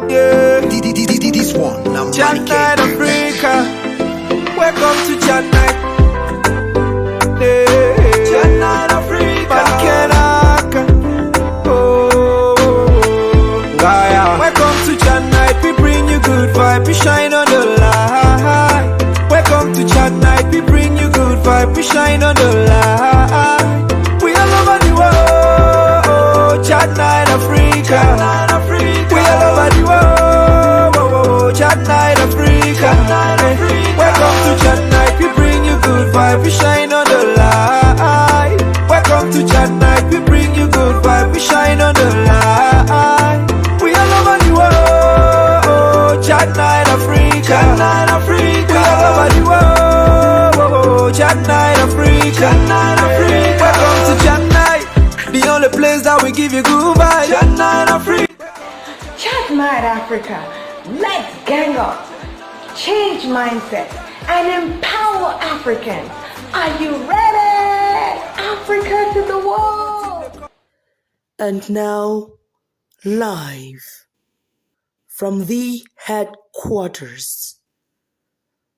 Yeah. This one, now Chat Night Africa. Welcome to Chat Night. Yeah. Chat Night Africa. Welcome to Chat Night. We bring you good vibe. We shine on the light. Welcome to Chat Night. We bring you good vibe. We shine on the light. We all over the world. Chat Night Africa. We all over the world. Chat Night Africa. Welcome to Chat Night. We bring you good vibe. We shine on the light. Welcome to Chat Night. We bring you good vibe. We shine on the light. We all over the world. Chat Night Africa. We all over the world. Chat Night Africa. Welcome to Chat Night, the only place that we give you good vibes. Chat Night Africa. Chat Night Africa. Let's gang up, change mindset, and empower Africans. Are you ready? Africa to the world. And now, live from the headquarters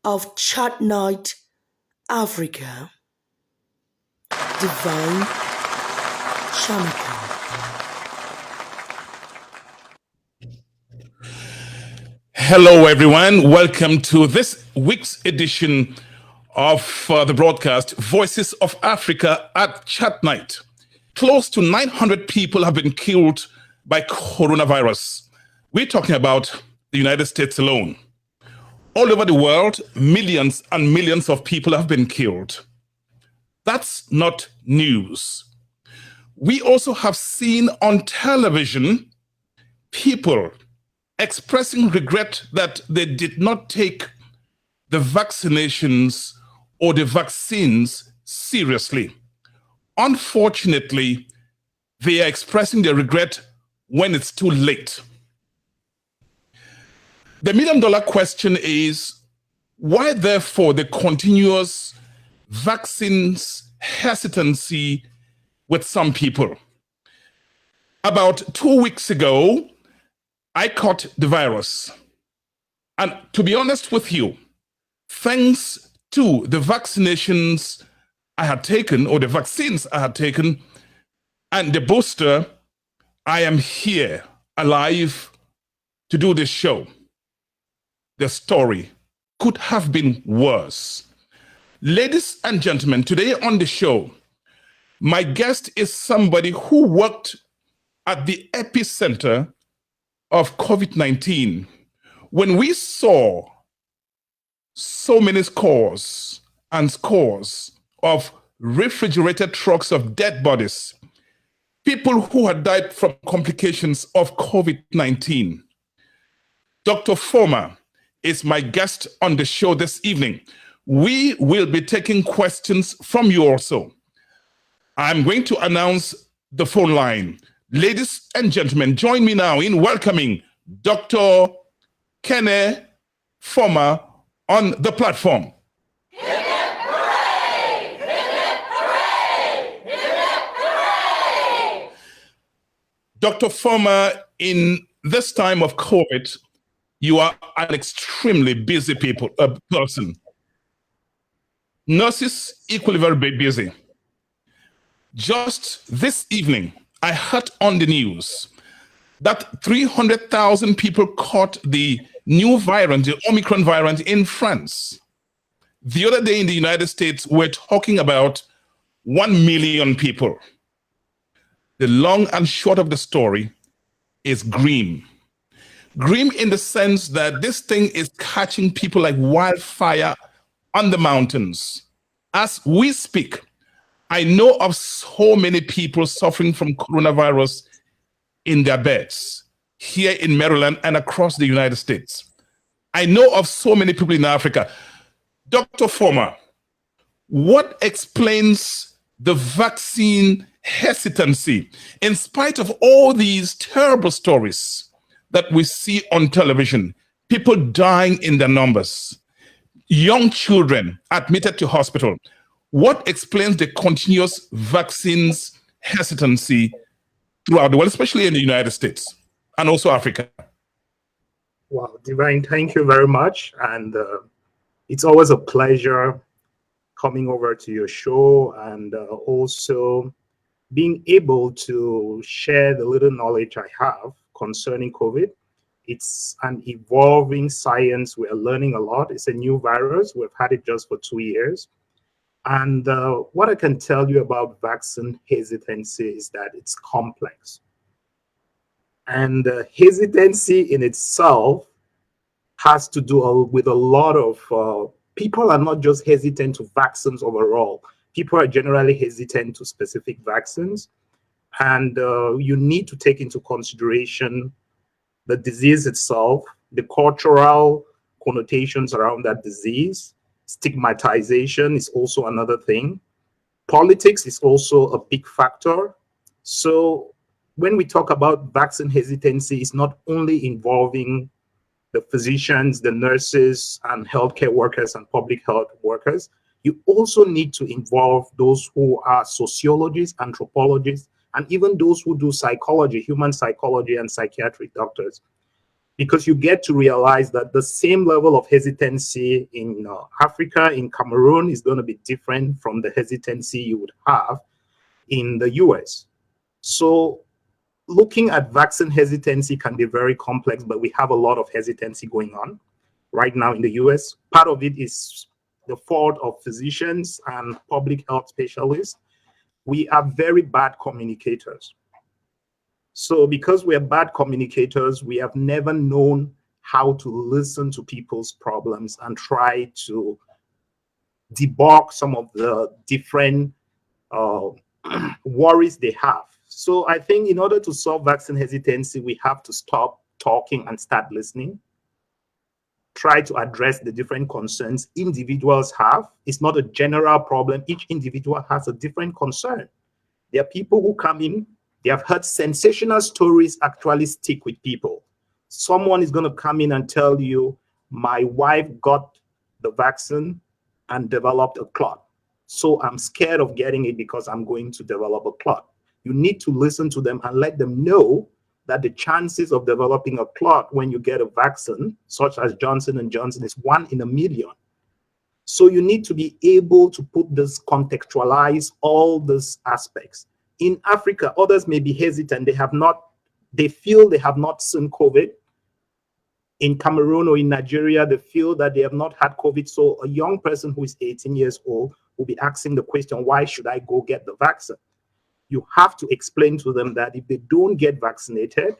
of Chat Night Africa, Divine Shamika. Hello, everyone. Welcome to this week's edition of the broadcast, Voices of Africa at Chat Night. Close to 900 people have been killed by coronavirus. We're talking about the United States alone. All over the world, millions and millions of people have been killed. That's not news. We also have seen on television people expressing regret that they did not take the vaccinations or the vaccines seriously. Unfortunately, they are expressing their regret when it's too late. The million-dollar question is, why therefore the continuous vaccines hesitancy with some people? About 2 weeks ago, I caught the virus. And to be honest with you, thanks to the vaccinations I had taken, or the vaccines I had taken, and the booster, I am here, alive, to do this show. The story could have been worse. Ladies and gentlemen, today on the show, my guest is somebody who worked at the epicenter of COVID-19. When we saw so many scores and scores of refrigerated trucks of dead bodies, people who had died from complications of COVID-19. Dr. Foma is my guest on the show this evening. We will be taking questions from you also. I'm going to announce the phone line. Ladies and gentlemen, join me now in welcoming Dr. Kenne Foma on the platform. Hip hip hooray! Hip hip hooray! Hip hip hooray! Dr. Foma, in this time of COVID, you are an extremely busy person. Nurses, equally very busy. Just this evening, I heard on the news that 300,000 people caught the new variant, the Omicron variant in France. The other day in the United States, we're talking about 1 million people. The long and short of the story is grim. Grim in the sense that this thing is catching people like wildfire on the mountains. As we speak, I know of so many people suffering from coronavirus in their beds here in Maryland and across the United States. I know of so many people in Africa. Dr. Foma, what explains the vaccine hesitancy in spite of all these terrible stories that we see on television? People dying in their numbers, young children admitted to hospital. What explains the continuous vaccines hesitancy throughout the world, especially in the United States and also Africa? Wow, Divine, thank you very much. And it's always a pleasure coming over to your show and also being able to share the little knowledge I have concerning COVID. It's an evolving science. We're learning a lot. It's a new virus. We've had it just for 2 years. And what I can tell you about vaccine hesitancy is that it's complex. And hesitancy in itself has to do with a lot of people are not just hesitant to vaccines overall. People are generally hesitant to specific vaccines. And you need to take into consideration the disease itself, the cultural connotations around that disease. Stigmatization is also another thing. Politics is also a big factor. So when we talk about vaccine hesitancy, it's not only involving the physicians, the nurses, and healthcare workers and public health workers. You also need to involve those who are sociologists, anthropologists, and even those who do psychology, human psychology, and psychiatric doctors. Because you get to realize that the same level of hesitancy in Africa, in Cameroon, is going to be different from the hesitancy you would have in the US. So looking at vaccine hesitancy can be very complex, but we have a lot of hesitancy going on right now in the US. Part of it is the fault of physicians and public health specialists. We are very bad communicators. So because we are bad communicators, we have never known how to listen to people's problems and try to debug some of the different worries they have. So I think in order to solve vaccine hesitancy, we have to stop talking and start listening. Try to address the different concerns individuals have. It's not a general problem. Each individual has a different concern. There are people who come in, they have heard sensational stories actually stick with people. Someone is going to come in and tell you, my wife got the vaccine and developed a clot. So I'm scared of getting it because I'm going to develop a clot. You need to listen to them and let them know that the chances of developing a clot when you get a vaccine, such as Johnson & Johnson, is 1 in a million. So you need to be able to put this, contextualize all these aspects. In Africa, others may be hesitant. They feel they have not seen COVID. In Cameroon or in Nigeria, they feel that they have not had COVID. So a young person who is 18 years old will be asking the question, why should I go get the vaccine? You have to explain to them that if they don't get vaccinated,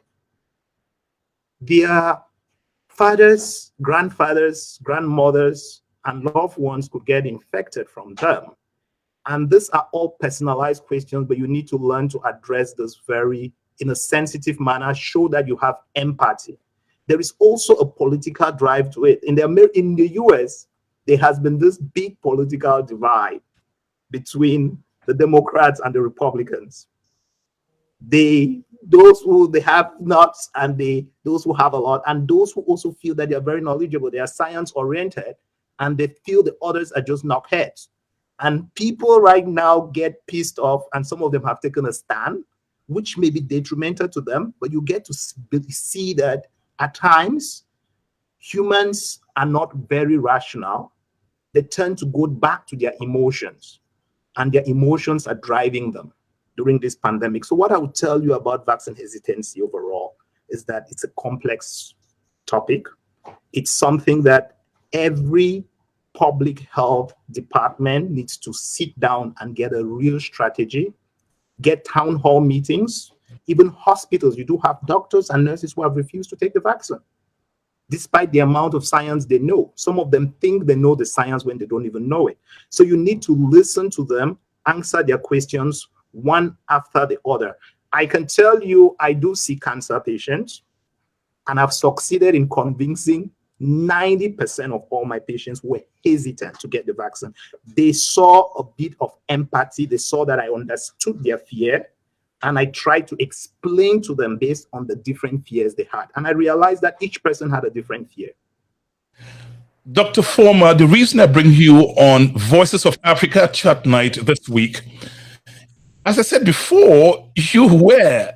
their fathers, grandfathers, grandmothers, and loved ones could get infected from them. And these are all personalized questions, but you need to learn to address this in a sensitive manner, show that you have empathy. There is also a political drive to it. In the US, there has been this big political divide between the Democrats and the Republicans. Those who they have nots and those who have a lot, and those who also feel that they are very knowledgeable, they are science oriented, and they feel the others are just knockheads. And people right now get pissed off, and some of them have taken a stand, which may be detrimental to them, but you get to see that at times humans are not very rational. They tend to go back to their emotions, and their emotions are driving them during this pandemic. So what I would tell you about vaccine hesitancy overall is that it's a complex topic. It's something that every public health department needs to sit down and get a real strategy, get town hall meetings. Even hospitals, you do have doctors and nurses who have refused to take the vaccine, despite the amount of science they know. Some of them think they know the science when they don't even know it. So you need to listen to them, answer their questions one after the other. I can tell you, I do see cancer patients, and I've succeeded in convincing 90% of all my patients were hesitant to get the vaccine. They saw a bit of empathy. They saw that I understood their fear, and I tried to explain to them based on the different fears they had. And I realized that each person had a different fear. Dr. Foma, the reason I bring you on Voices of Africa Chat Night this week, as I said before, you were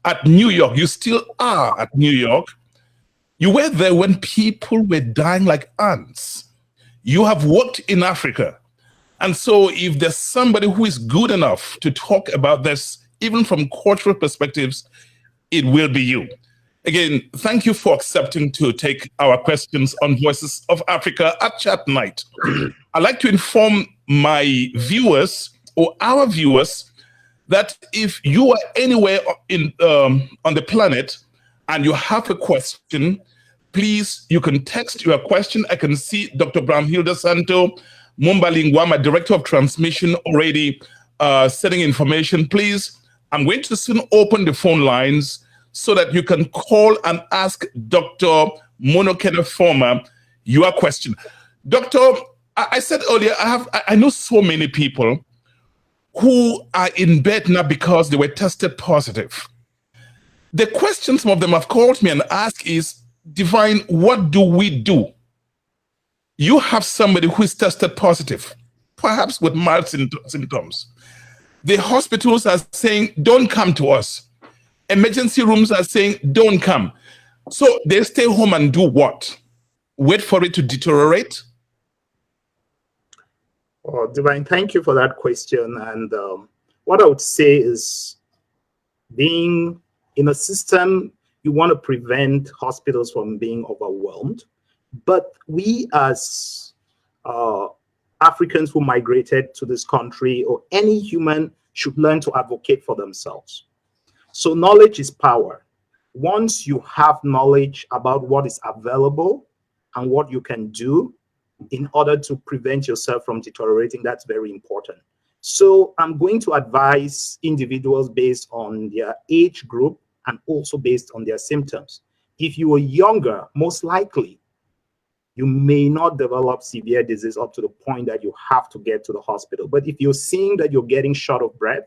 at New York. You still are at New York, You were there when people were dying like ants. You have worked in Africa. And so if there's somebody who is good enough to talk about this, even from cultural perspectives, it will be you. Again, thank you for accepting to take our questions on Voices of Africa at Chat Night. I'd like to inform my viewers or our viewers that if you are anywhere on the planet and you have a question, please, you can text your question. I can see Dr. Bramhilda Santo, Mumbalingwa, my Director of Transmission, already sending information. Please, I'm going to soon open the phone lines so that you can call and ask Dr. Munoh Kenne Foma your question. Doctor, I said earlier, I know so many people who are in bed now because they were tested positive. The question some of them have called me and asked is, Divine, what do we do? You have somebody who is tested positive, perhaps with mild symptoms. The hospitals are saying, don't come to us. Emergency rooms are saying, don't come. So they stay home and do what? Wait for it to deteriorate? Oh, Divine, thank you for that question. And what I would say is, being in a system, you want to prevent hospitals from being overwhelmed. But we as Africans who migrated to this country, or any human, should learn to advocate for themselves. So knowledge is power. Once you have knowledge about what is available and what you can do in order to prevent yourself from deteriorating, that's very important. So I'm going to advise individuals based on their age group and also based on their symptoms. If you are younger, most likely you may not develop severe disease up to the point that you have to get to the hospital. But if you're seeing that you're getting short of breath,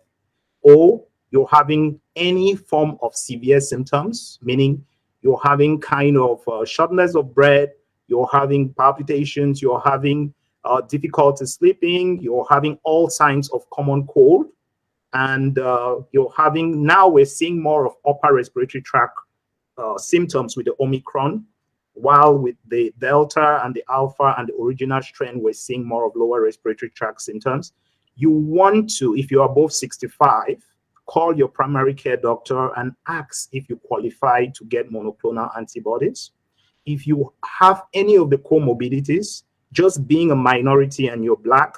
or you're having any form of severe symptoms, meaning you're having kind of shortness of breath, you're having palpitations, you're having difficulty sleeping, you're having all signs of common cold, and you're having, now we're seeing more of upper respiratory tract symptoms with the Omicron, while with the Delta and the Alpha and the original strain, we're seeing more of lower respiratory tract symptoms. You want to, if you are above 65, call your primary care doctor and ask if you qualify to get monoclonal antibodies. If you have any of the comorbidities, just being a minority and you're Black,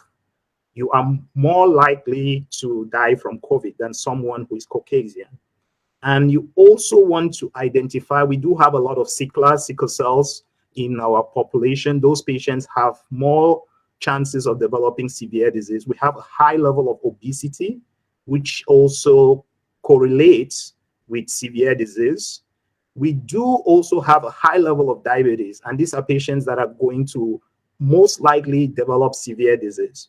you are more likely to die from COVID than someone who is Caucasian. And you also want to identify, we do have a lot of sickle cells in our population. Those patients have more chances of developing severe disease. We have a high level of obesity, which also correlates with severe disease. We do also have a high level of diabetes, and these are patients that are going to most likely develop severe disease.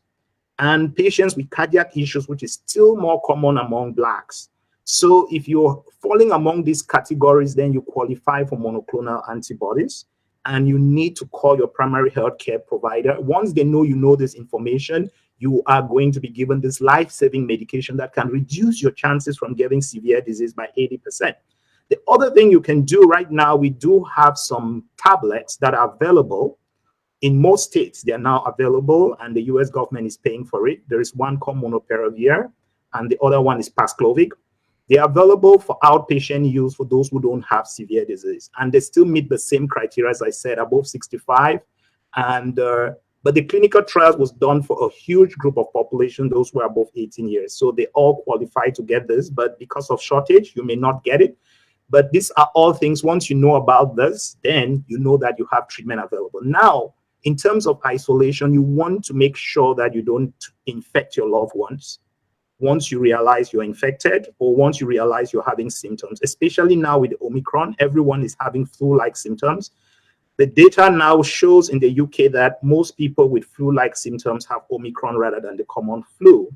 And patients with cardiac issues, which is still more common among Blacks. So if you're falling among these categories, then you qualify for monoclonal antibodies, and you need to call your primary health care provider. Once they know you know this information, you are going to be given this life-saving medication that can reduce your chances from getting severe disease by 80%. The other thing you can do right now, we do have some tablets that are available. In most states, they are now available, and the US government is paying for it. There is one called Monopiravir, and the other one is Paxlovid. They are available for outpatient use for those who don't have severe disease. And they still meet the same criteria, as I said, above 65. And but the clinical trials was done for a huge group of population, those who are above 18 years. So they all qualify to get this, but because of shortage, you may not get it. But these are all things, once you know about this, then you know that you have treatment available. Now, in terms of isolation, you want to make sure that you don't infect your loved ones once you realize you're infected, or once you realize you're having symptoms. Especially now with the Omicron, everyone is having flu-like symptoms. The data now shows in the UK that most people with flu-like symptoms have Omicron rather than the common flu.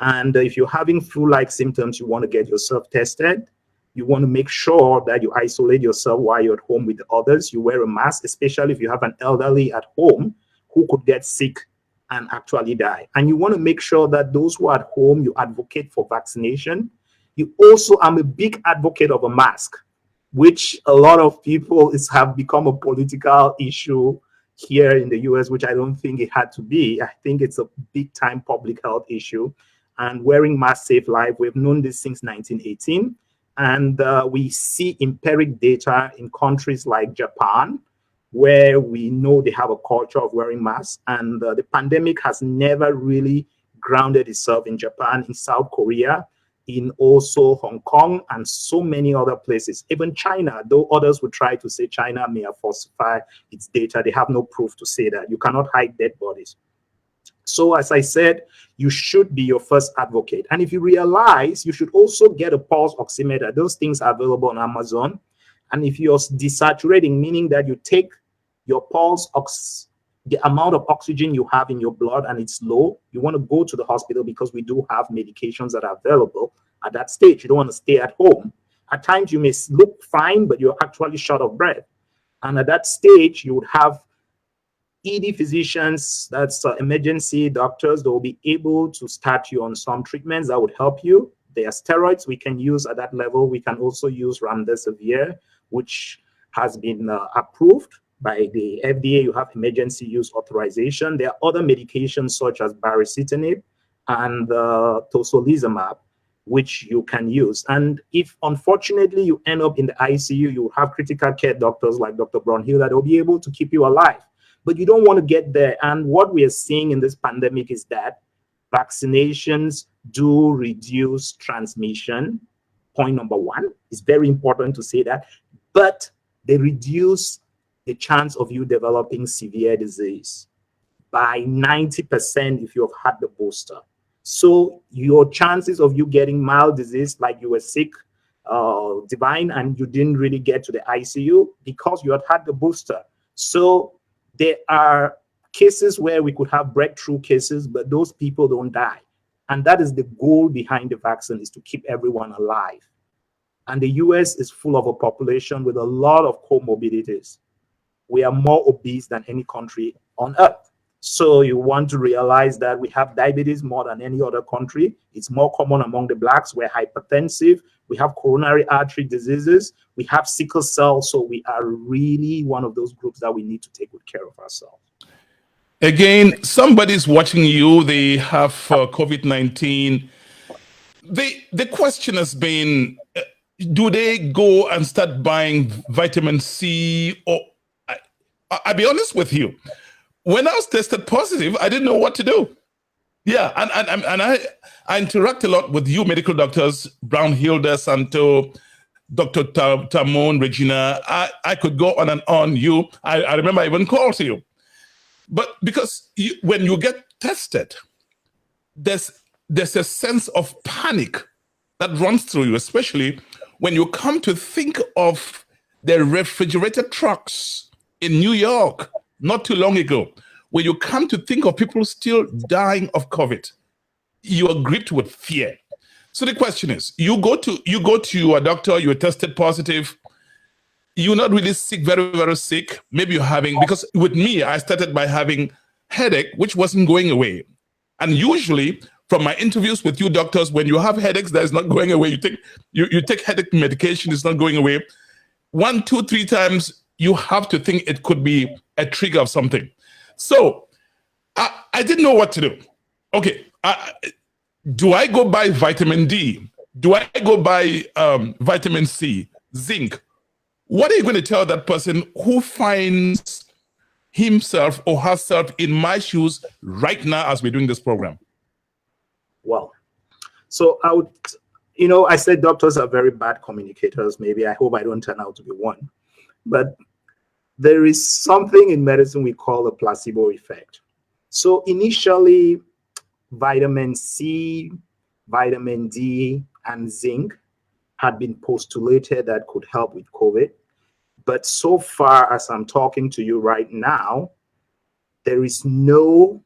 And if you're having flu-like symptoms, you want to get yourself tested. You want to make sure that you isolate yourself while you're at home with others. You wear a mask, especially if you have an elderly at home who could get sick and actually die. And you want to make sure that those who are at home, you advocate for vaccination. You also, I'm a big advocate of a mask. which a lot of people have become a political issue here in the US, which I don't think it had to be. I think it's a big time public health issue. And wearing masks save life. We've known this since 1918. And we see empiric data in countries like Japan, where we know they have a culture of wearing masks. And the pandemic has never really grounded itself in Japan, in South Korea, in also Hong Kong, and so many other places. Even China, though others would try to say China may have falsified its data, they have no proof to say that. You cannot hide dead bodies. So as I said, you should be your first advocate. And if you realize, you should also get a pulse oximeter. Those things are available on Amazon. And if you're desaturating, meaning that you take your pulse, the amount of oxygen you have in your blood and it's low, you want to go to the hospital, because we do have medications that are available at that stage. You don't want to stay at home. At times you may look fine, but you're actually short of breath. And at that stage, you would have ED physicians, that's emergency doctors, that will be able to start you on some treatments that would help you. There are steroids we can use at that level. We can also use remdesivir, which has been approved by the FDA. You have emergency use authorization. There are other medications such as baricitinib and tocilizumab, which you can use. And if unfortunately you end up in the ICU, you have critical care doctors like Dr. Brownhill that will be able to keep you alive. But you don't want to get there. And what we are seeing in this pandemic is that vaccinations do reduce transmission. Point number one. It's very important to say that. But they reduce the chance of you developing severe disease by 90% if you have had the booster. So your chances of you getting mild disease, like you were sick, divine, and you didn't really get to the ICU because you had the booster. So there are cases where we could have breakthrough cases, but those people don't die. And that is the goal behind the vaccine, is to keep everyone alive. And the US is full of a population with a lot of comorbidities. We are more obese than any country on earth. So you want to realize that we have diabetes more than any other country. It's more common among the blacks. We're hypertensive. We have coronary artery diseases. We have sickle cell. So we are really one of those groups that we need to take good care of ourselves. Again, somebody's watching you. They have COVID-19. The question has been, do they go and start buying vitamin C? Or I'll be honest with you. When I was tested positive, I didn't know what to do. Yeah, and I interact a lot with you medical doctors, Brownhill, Santo, Dr. Tamon, Regina. I could go on and on. I remember I even called to you. But because when you get tested, there's a sense of panic that runs through you, especially when you come to think of the refrigerated trucks in New York not too long ago. When you come to think of people still dying of COVID, you are gripped with fear. So the question is, you go to a doctor, you're tested positive, you're not really sick, very, very sick. Maybe you're having, because with me, I started by having headache, which wasn't going away. And usually from my interviews with you doctors, when you have headaches that is not going away, you take headache medication, it's not going away. 1, 2, 3 times, you have to think it could be a trigger of something. So I didn't know what to do. Okay, do I go buy vitamin D? Do I go buy vitamin C, zinc? What are you going to tell that person who finds himself or herself in my shoes right now as we're doing this program? Well, so I said doctors are very bad communicators. Maybe I hope I don't turn out to be one. But there is something in medicine we call the placebo effect. So initially, vitamin C, vitamin D, and zinc had been postulated that could help with COVID. But so far as I'm talking to you right now, there is no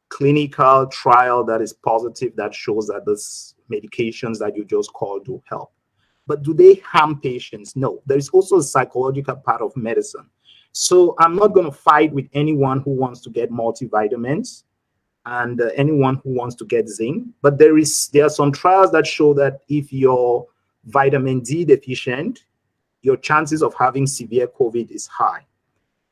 clinical trial that is positive that shows that these medications that you just called do help. But do they harm patients? No. There is also a psychological part of medicine. So I'm not going to fight with anyone who wants to get multivitamins and anyone who wants to get zinc. But there are some trials that show that if you're vitamin D deficient, your chances of having severe COVID is high.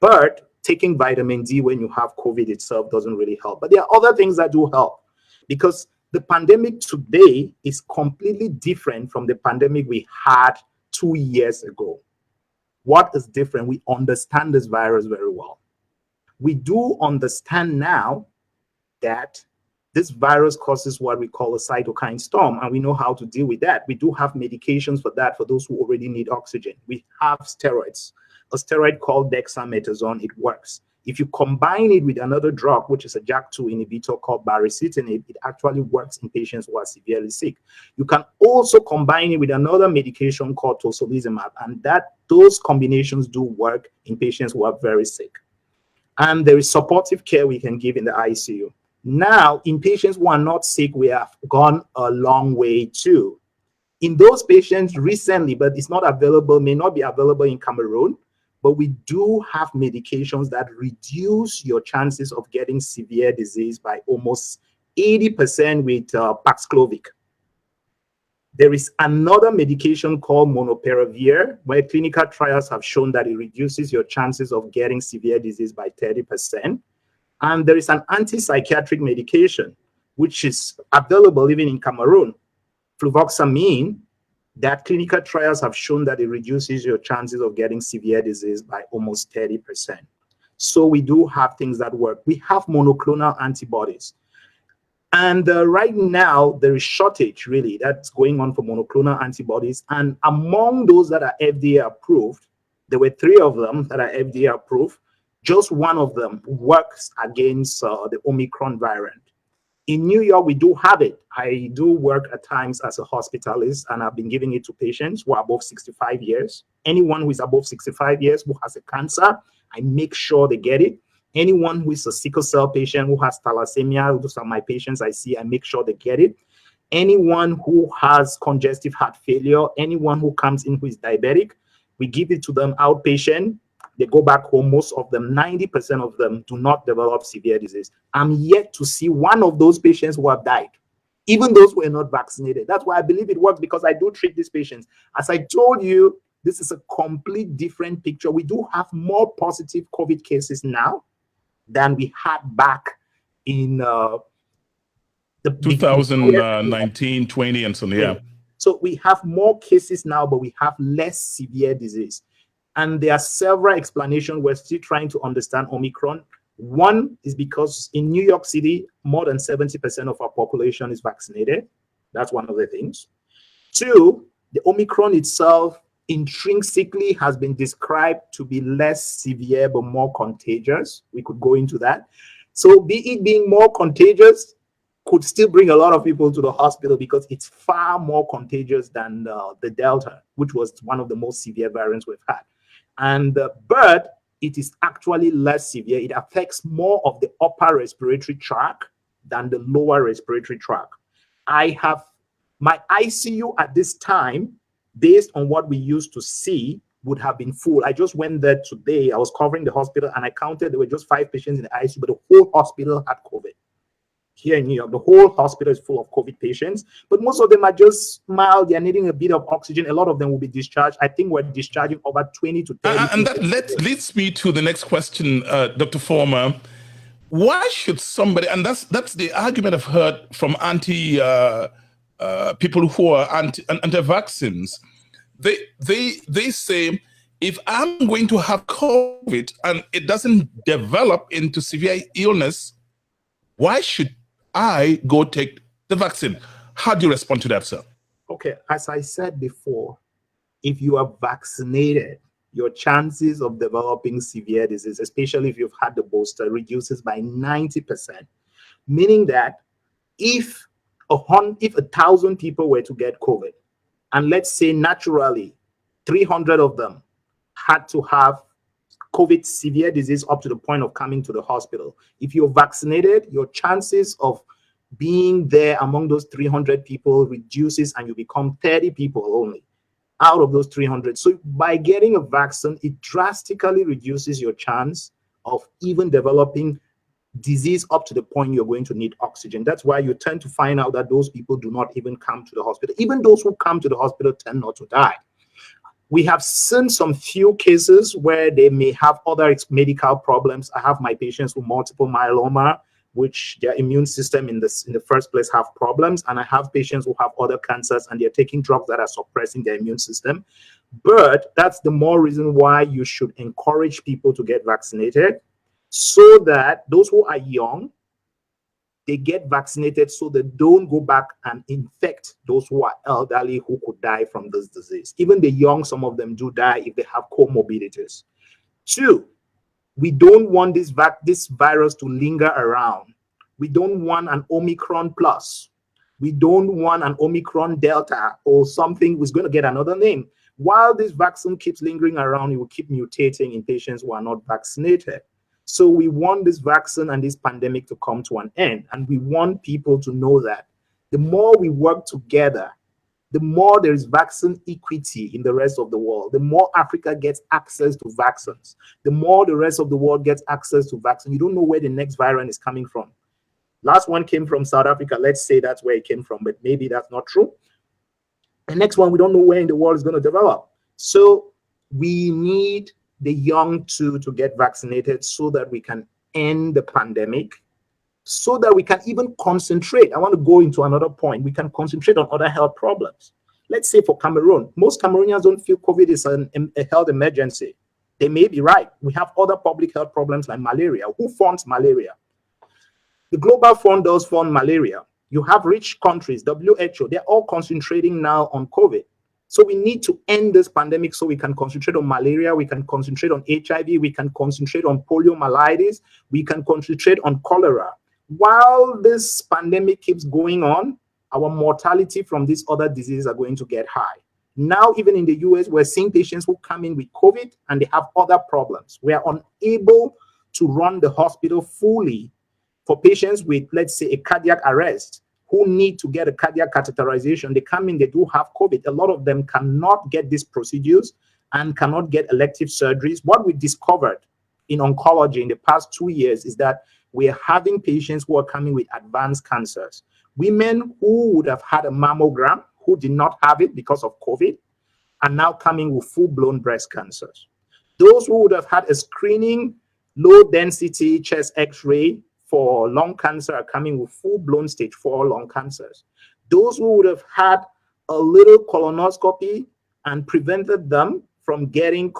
But taking vitamin D when you have COVID itself doesn't really help. But there are other things that do help, because the pandemic today is completely different from the pandemic we had 2 years ago. What is different? We understand this virus very well. We do understand now that this virus causes what we call a cytokine storm, and we know how to deal with that. We do have medications for that for those who already need oxygen. We have steroids. A steroid called dexamethasone, it works. If you combine it with another drug, which is a JAK2 inhibitor called baricitinib, it actually works in patients who are severely sick. You can also combine it with another medication called tocilizumab, and those combinations do work in patients who are very sick. And there is supportive care we can give in the ICU. Now, in patients who are not sick, we have gone a long way too. In those patients recently, but it's not available, may not be available in Cameroon, but we do have medications that reduce your chances of getting severe disease by almost 80% with Paxlovid. There is another medication called Monopiravir, where clinical trials have shown that it reduces your chances of getting severe disease by 30%. And there is an antipsychiatric medication, which is available even in Cameroon, fluvoxamine, that clinical trials have shown that it reduces your chances of getting severe disease by almost 30%. So we do have things that work. We have monoclonal antibodies. And right now, there is shortage, really, that's going on for monoclonal antibodies. And among those that are FDA approved, there were 3 of them that are FDA approved. Just one of them works against the Omicron variant. In New York, we do have it. I do work at times as a hospitalist, and I've been giving it to patients who are above 65 years. Anyone who is above 65 years who has a cancer, I make sure they get it. Anyone who is a sickle cell patient who has thalassemia, those are my patients I see, I make sure they get it. Anyone who has congestive heart failure, anyone who comes in who is diabetic, we give it to them outpatient. They go back home. Most of them, 90% of them, do not develop severe disease. I'm yet to see one of those patients who have died, even those who are not vaccinated. That's why I believe it works, because I do treat these patients. As I told you, this is a complete different picture. We do have more positive COVID cases now than we had back in the 2019, 20, and so on. Yeah. So we have more cases now, but we have less severe disease. And there are several explanations. We're still trying to understand Omicron. One is because in New York City, more than 70% of our population is vaccinated. That's one of the things. 2, the Omicron itself intrinsically has been described to be less severe but more contagious. We could go into that. So it being more contagious could still bring a lot of people to the hospital, because it's far more contagious than the Delta, which was one of the most severe variants we've had. But it is actually less severe. It affects more of the upper respiratory tract than the lower respiratory tract. I have my ICU at this time, based on what we used to see, would have been full. I just went there today. I was covering the hospital, and I counted there were just 5 patients in the ICU, but the whole hospital had COVID. Here in New York, the whole hospital is full of COVID patients, but most of them are just mild. They're needing a bit of oxygen. A lot of them will be discharged. I think we're discharging over 20 to 30. And that leads me to the next question, Dr. Foma. Why should somebody, and that's the argument I've heard from people who are anti-vaccines. They say, if I'm going to have COVID and it doesn't develop into severe illness, why should I go take the vaccine? How do you respond to that, sir? Okay, as I said before, if you are vaccinated, your chances of developing severe disease, especially if you've had the booster, reduces by 90%. Meaning that if 1,000 people were to get COVID, and let's say naturally 300 of them had to have COVID severe disease up to the point of coming to the hospital, if you're vaccinated, your chances of being there among those 300 people reduces, and you become 30 people only out of those 300. So by getting a vaccine, it drastically reduces your chance of even developing disease up to the point you're going to need oxygen. That's why you tend to find out that those people do not even come to the hospital. Even those who come to the hospital tend not to die. We have seen some few cases where they may have other medical problems. I have my patients with multiple myeloma, which their immune system in the first place have problems. And I have patients who have other cancers and they're taking drugs that are suppressing their immune system. But that's the more reason why you should encourage people to get vaccinated, so that those who are young, they get vaccinated so they don't go back and infect those who are elderly who could die from this disease. Even the young, some of them do die if they have comorbidities. 2, we don't want this virus to linger around. We don't want an Omicron plus. We don't want an Omicron Delta or something who's going to get another name. While this vaccine keeps lingering around, it will keep mutating in patients who are not vaccinated. So we want this vaccine and this pandemic to come to an end. And we want people to know that the more we work together, the more there is vaccine equity in the rest of the world, the more Africa gets access to vaccines, the more the rest of the world gets access to vaccine. You don't know where the next variant is coming from. Last one came from South Africa. Let's say that's where it came from, but maybe that's not true. The next one, we don't know where in the world is going to develop. So we need the young to get vaccinated so that we can end the pandemic, so that we can even concentrate. I want to go into another point. We can concentrate on other health problems. Let's say for Cameroon, most Cameroonians don't feel COVID is a health emergency. They may be right. We have other public health problems like malaria. Who funds malaria? The Global Fund does fund malaria. You have rich countries, WHO, they're all concentrating now on COVID. So we need to end this pandemic so we can concentrate on malaria, we can concentrate on HIV, we can concentrate on poliomyelitis, we can concentrate on cholera. While this pandemic keeps going on, our mortality from these other diseases are going to get high. Now, even in the US, we're seeing patients who come in with COVID and they have other problems. We are unable to run the hospital fully for patients with, let's say, a cardiac arrest, who need to get a cardiac catheterization. They come in, they do have COVID. A lot of them cannot get these procedures and cannot get elective surgeries. What we discovered in oncology in the past 2 years is that we are having patients who are coming with advanced cancers. Women who would have had a mammogram, who did not have it because of COVID, are now coming with full-blown breast cancers. Those who would have had a screening, low-density chest X-ray for lung cancer are coming with full-blown stage 4 lung cancers. Those who would have had a little colonoscopy and prevented them from getting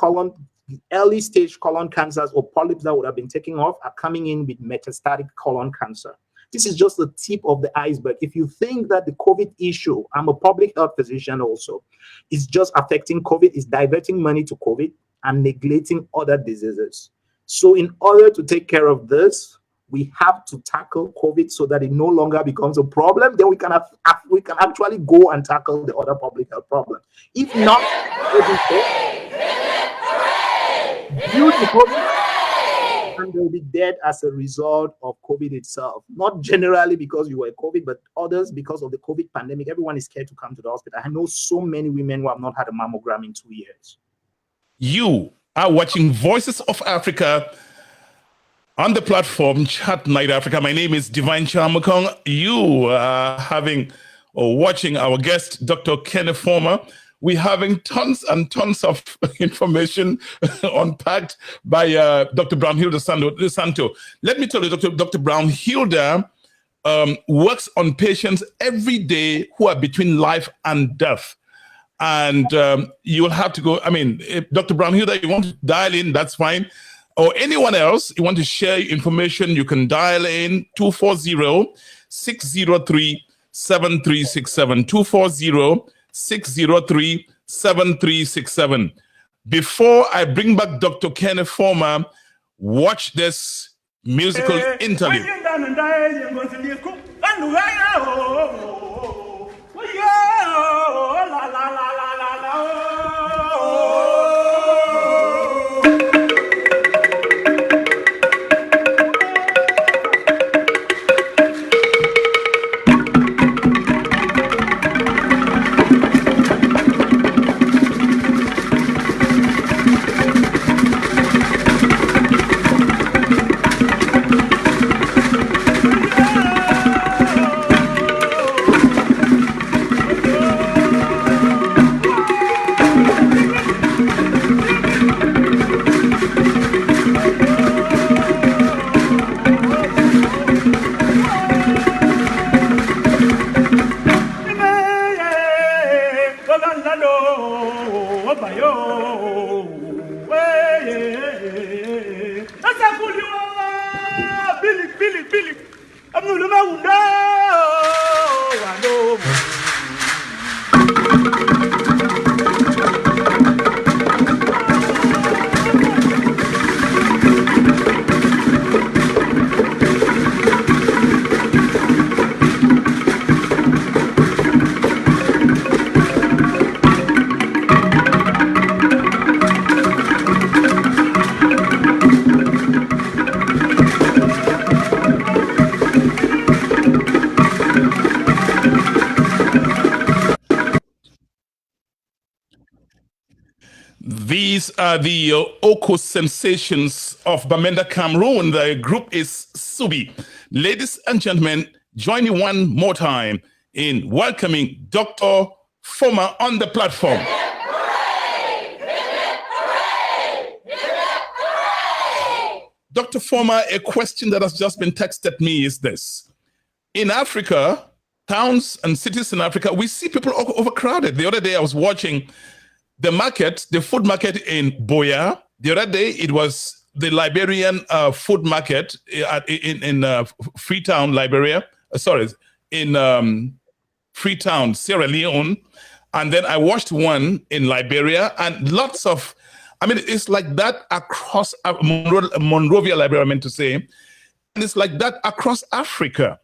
early stage colon cancers or polyps that would have been taken off are coming in with metastatic colon cancer. This is just the tip of the iceberg. If you think that the COVID issue, I'm a public health physician also, is just affecting COVID, is diverting money to COVID and neglecting other diseases. So in order to take care of this, we have to tackle COVID so that it no longer becomes a problem. Then we can actually go and tackle the other public health problems. If not, and they'll be dead as a result of COVID itself. Not generally because you were COVID, but others because of the COVID pandemic. Everyone is scared to come to the hospital. I know so many women who have not had a mammogram in 2 years. You are watching Voices of Africa on the platform Chat Night Africa. My name is Divine Chamakong. You are having or watching our guest, Dr. Kenne Foma. We're having tons and tons of information unpacked by Dr. Brownhilda Santo. Let me tell you, Dr. Brownhilda works on patients every day who are between life and death. And you will have to go. I mean, if Dr. Brownhilda, you want to dial in, that's fine. Or anyone else, you want to share information, you can dial in 240-603-7367, 240-603-7367. Before I bring back Dr. Kenne Foma, watch this musical interlude. These are the Oko sensations of Bamenda, Cameroon. The group is Subi. Ladies and gentlemen, join me one more time in welcoming Dr. Foma on the platform. Dr. Foma, a question that has just been texted me is this. In Africa, towns and cities in Africa, we see people overcrowded. The other day I was watching the market, the food market in Boya. The other day it was the Liberian food market in Freetown, Liberia. In Freetown, Sierra Leone. And then I watched one in Liberia, and lots of, I mean, it's like that across Monrovia, Liberia, I meant to say. And it's like that across Africa.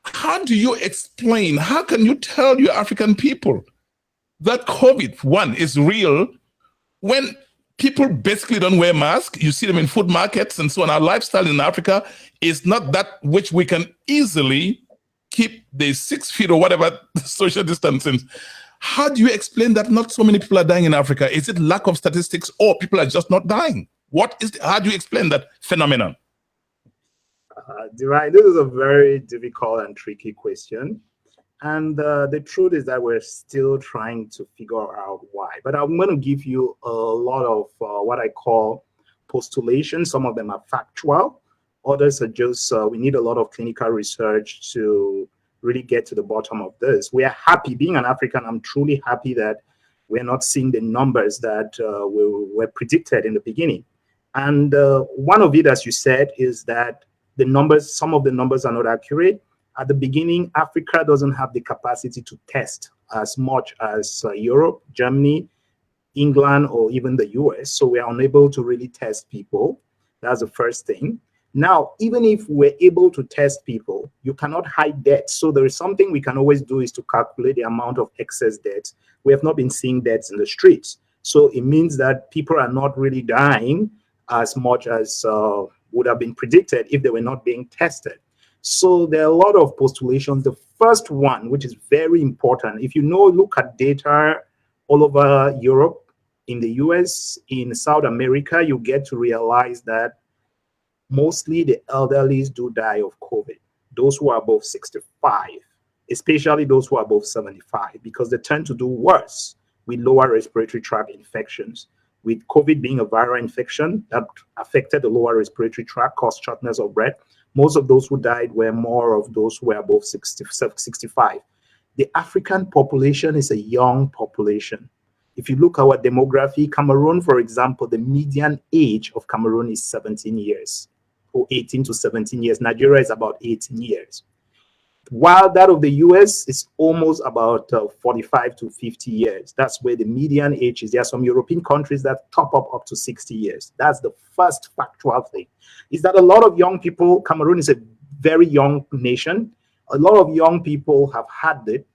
How do you explain, how can you tell your African people that COVID-1 is real when people basically don't wear masks? You see them in food markets and so on. Our lifestyle in Africa is not that which we can easily keep the 6 feet or whatever social distancing. How do you explain that not so many people are dying in Africa? Is it lack of statistics or people are just not dying? How do you explain that phenomenon? Divine, this is a very difficult and tricky question. And the truth is that we're still trying to figure out why. But I'm going to give you a lot of what I call postulations. Some of them are factual. Others are just, we need a lot of clinical research to really get to the bottom of this. We are happy, being an African, I'm truly happy that we're not seeing the numbers that were predicted in the beginning. And one of it, as you said, is that the numbers, some of the numbers are not accurate. At the beginning, Africa doesn't have the capacity to test as much as Europe, Germany, England, or even the US. So we are unable to really test people. That's the first thing. Now, even if we're able to test people, you cannot hide deaths. So there is something we can always do is to calculate the amount of excess deaths. We have not been seeing deaths in the streets. So it means that people are not really dying as much as would have been predicted if they were not being tested. So there are a lot of postulations. The first one, which is very important, if you look at data all over Europe, in the US, in South America, you get to realize that mostly the elderly do die of COVID. Those who are above 65, especially those who are above 75, because they tend to do worse with lower respiratory tract infections. With COVID being a viral infection that affected the lower respiratory tract, caused shortness of breath, most of those who died were more of those who were above 65. The African population is a young population. If you look at our demography, Cameroon, for example, the median age of Cameroon is 17 years, or 18 to 17 years. Nigeria is about 18 years. While that of the US is almost about 45 to 50 years. That's where the median age is. There are some European countries that top up to 60 years. That's the first factual thing. Is that a lot of young people, Cameroon is a very young nation. A lot of young people have had it,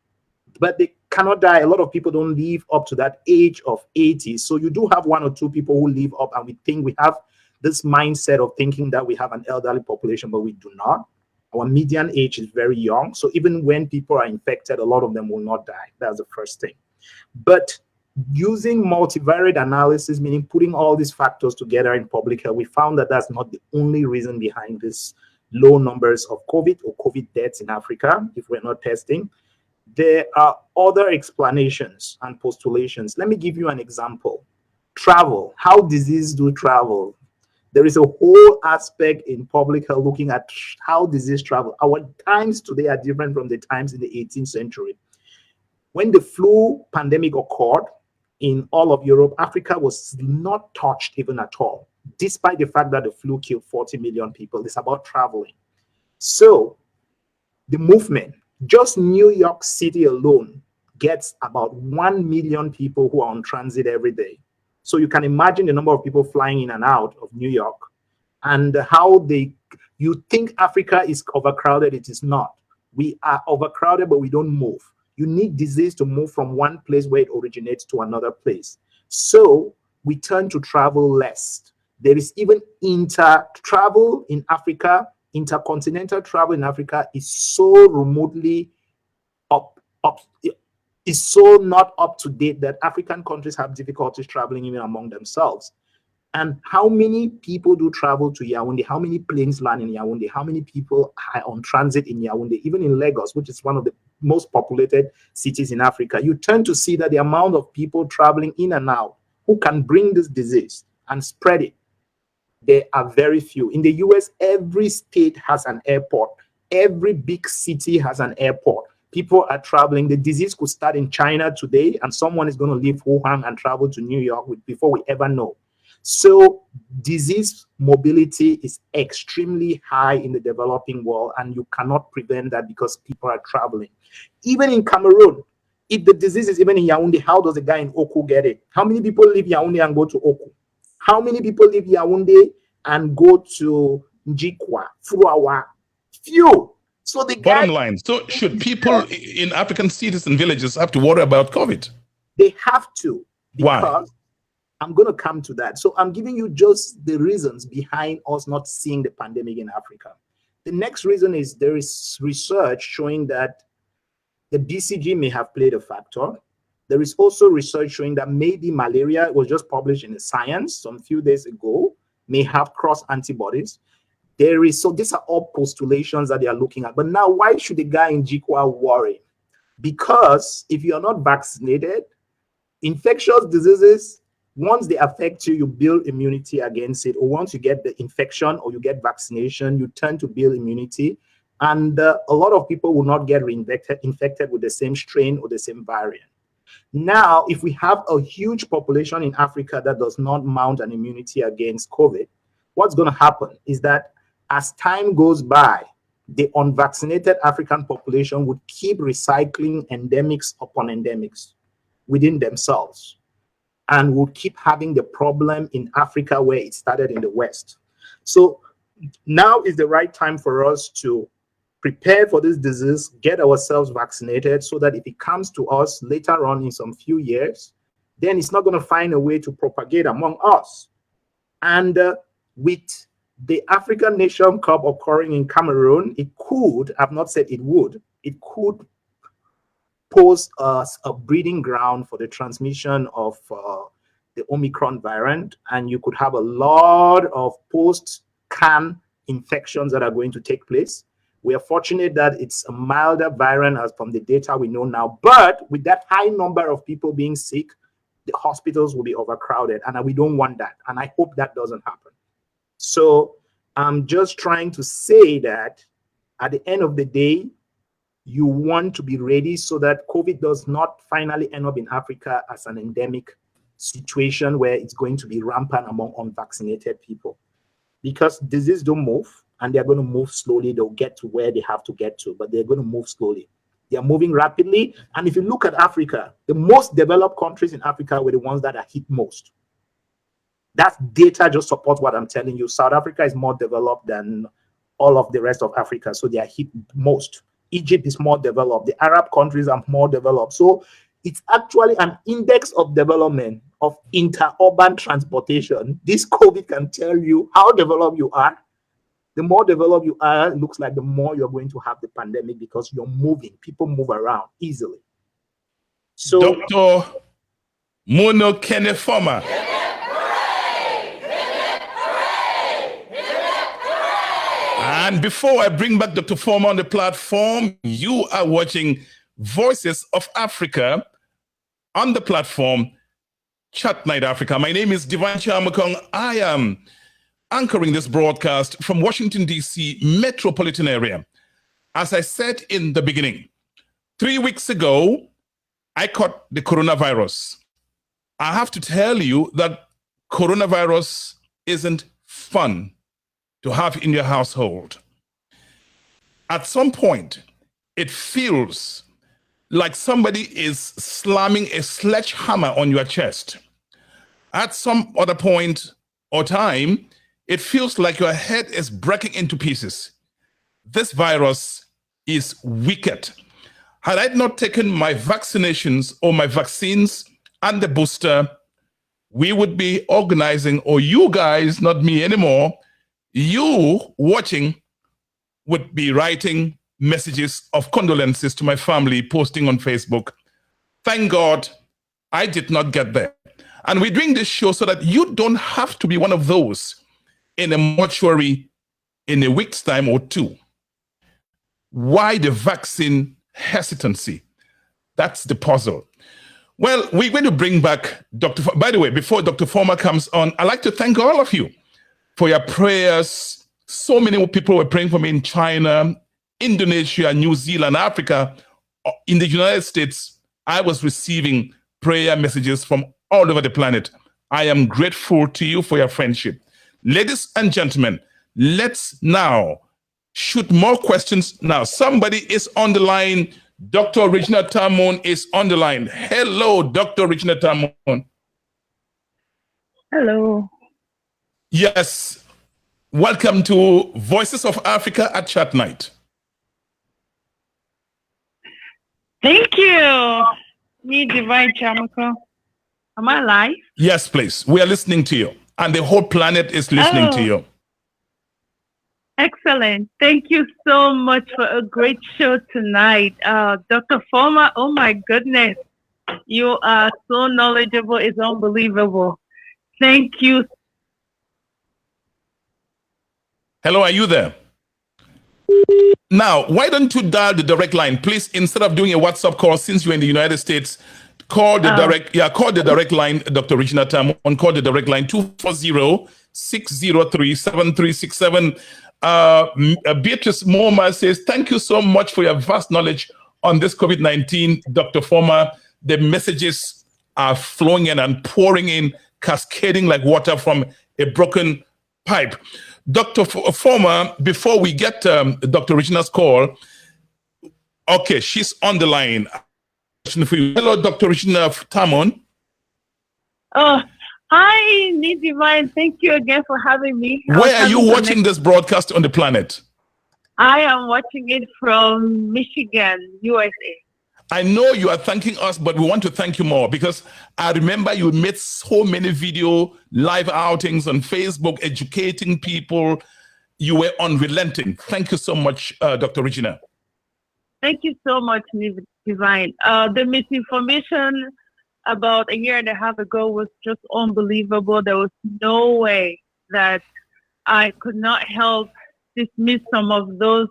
but they cannot die. A lot of people don't live up to that age of 80. So you do have one or two people who live up, and we think we have this mindset of thinking that we have an elderly population, but we do not. Our median age is very young. So even when people are infected, a lot of them will not die. That's the first thing. But using multivariate analysis, meaning putting all these factors together in public health, we found that that's not the only reason behind this low numbers of COVID or COVID deaths in Africa, if we're not testing. There are other explanations and postulations. Let me give you an example. Travel, how disease do travel. There is a whole aspect in public health looking at how disease travel. Our times today are different from the times in the 18th century. When the flu pandemic occurred in all of Europe, Africa was not touched even at all, despite the fact that the flu killed 40 million people. It's about traveling. So the movement, just New York City alone, gets about 1 million people who are on transit every day. So you can imagine the number of people flying in and out of New York and how you think Africa is overcrowded. It is not. We are overcrowded, but we don't move. You need disease to move from one place where it originates to another place. So we turn to travel less. There is even inter-travel in Africa. Intercontinental travel in Africa is so remotely is so not up to date that African countries have difficulties traveling even among themselves. And how many people do travel to Yaoundé? How many planes land in Yaoundé? How many people are on transit in Yaoundé? Even in Lagos, which is one of the most populated cities in Africa, you tend to see that the amount of people traveling in and out who can bring this disease and spread it, there are very few. In the US, every state has an airport. Every big city has an airport. People are traveling. The disease could start in China today, and someone is going to leave Wuhan and travel to New York before we ever know. So disease mobility is extremely high in the developing world, and you cannot prevent that because people are traveling. Even in Cameroon, if the disease is even in Yaoundé, how does a guy in Oku get it? How many people leave Yaoundé and go to Oku? How many people leave Yaoundé and go to Njikwa, Fuawa? Few. So the Bottom line, so should people in African cities and villages have to worry about COVID? They have to, because Why? I'm going to come to that. So I'm giving you just the reasons behind us not seeing the pandemic in Africa. The next reason is there is research showing that the BCG may have played a factor. There is also research showing that maybe malaria, was just published in the Science some few days ago, may have cross antibodies. So these are all postulations that they are looking at. But now, why should the guy in Jikwa worry? Because if you're not vaccinated, infectious diseases, once they affect you, you build immunity against it. Or once you get the infection or you get vaccination, you tend to build immunity. And a lot of people will not get infected with the same strain or the same variant. Now, if we have a huge population in Africa that does not mount an immunity against COVID, what's going to happen is that as time goes by, the unvaccinated African population would keep recycling endemics upon endemics within themselves and would keep having the problem in Africa where it started in the West. So now is the right time for us to prepare for this disease, get ourselves vaccinated so that if it comes to us later on in some few years, then it's not going to find a way to propagate among us. And with the African Nation Cup occurring in Cameroon, it could, I've not said it would, it could pose us a breeding ground for the transmission of the Omicron variant, and you could have a lot of post-CAN infections that are going to take place. We are fortunate that it's a milder variant as from the data we know now, but with that high number of people being sick, the hospitals will be overcrowded, and we don't want that, and I hope that doesn't happen. So I'm just trying to say that at the end of the day, you want to be ready so that COVID does not finally end up in Africa as an endemic situation where it's going to be rampant among unvaccinated people. Because disease don't move, and they're going to move slowly. They'll get to where they have to get to, but they're going to move slowly. They are moving rapidly. And if you look at Africa, the most developed countries in Africa were the ones that are hit most. That data just supports what I'm telling you. South Africa is more developed than all of the rest of Africa, so they are hit most. Egypt is more developed. The Arab countries are more developed. So it's actually an index of development of interurban transportation. This COVID can tell you how developed you are. The more developed you are, it looks like the more you're going to have the pandemic because you're moving. People move around easily. So, Dr. Munoh Kenne Foma. And before I bring back Dr. Foma on the platform, you are watching Voices of Africa on the platform. Chat Night Africa. My name is Divine Chamakong. I am anchoring this broadcast from Washington, D.C. metropolitan area. As I said in the beginning, 3 weeks ago, I caught the coronavirus. I have to tell you that coronavirus isn't fun to have in your household. At some point, it feels like somebody is slamming a sledgehammer on your chest. At some other point or time, it feels like your head is breaking into pieces. This virus is wicked. Had I not taken my vaccinations or my vaccines and the booster, we would be organizing, or you guys, not me anymore, you watching would be writing messages of condolences to my family, posting on Facebook. Thank God I did not get there. And we're doing this show so that you don't have to be one of those in a mortuary in a week's time or two. Why the vaccine hesitancy? That's the puzzle. Well, we're going to bring back by the way, before Dr. Foma comes on, I'd like to thank all of you for your prayers. So many people were praying for me in China, Indonesia, New Zealand, Africa. In the United States, I was receiving prayer messages from all over the planet. I am grateful to you for your friendship. Ladies and gentlemen, let's now shoot more questions. Now, somebody is on the line. Dr. Regina Tamon is on the line. Hello, Dr. Regina Tamon. Hello. Yes. Welcome to Voices of Africa at Chat Night. Thank you. Me, Divine Chamako. Am I live? Yes, please. We are listening to you. And the whole planet is listening to you. Excellent. Thank you so much for a great show tonight. Dr. Foma, oh my goodness. You are so knowledgeable. It's unbelievable. Thank you. Hello, are you there? Now, why don't you dial the direct line, please? Instead of doing a WhatsApp call, since you're in the United States, call the direct line, Dr. Regina Tamon. Call the direct line 240-603-7367. Beatrice Moma says, thank you so much for your vast knowledge on this COVID-19, Dr. Foma. The messages are flowing in and pouring in, cascading like water from a broken pipe. Dr. Foma, before we get Dr. Regina's call, okay, she's on the line. Hello, Dr. Regina Tamon. Oh, hi, Divine. Thank you again for having me. Where are you watching this broadcast on the planet? I am watching it from Michigan, USA. I know you are thanking us, but we want to thank you more because I remember you made so many video live outings on Facebook, educating people. You were unrelenting. Thank you so much, Dr. Regina. Thank you so much, Divine. The misinformation about a year and a half ago was just unbelievable. There was no way that I could not help dismiss some of those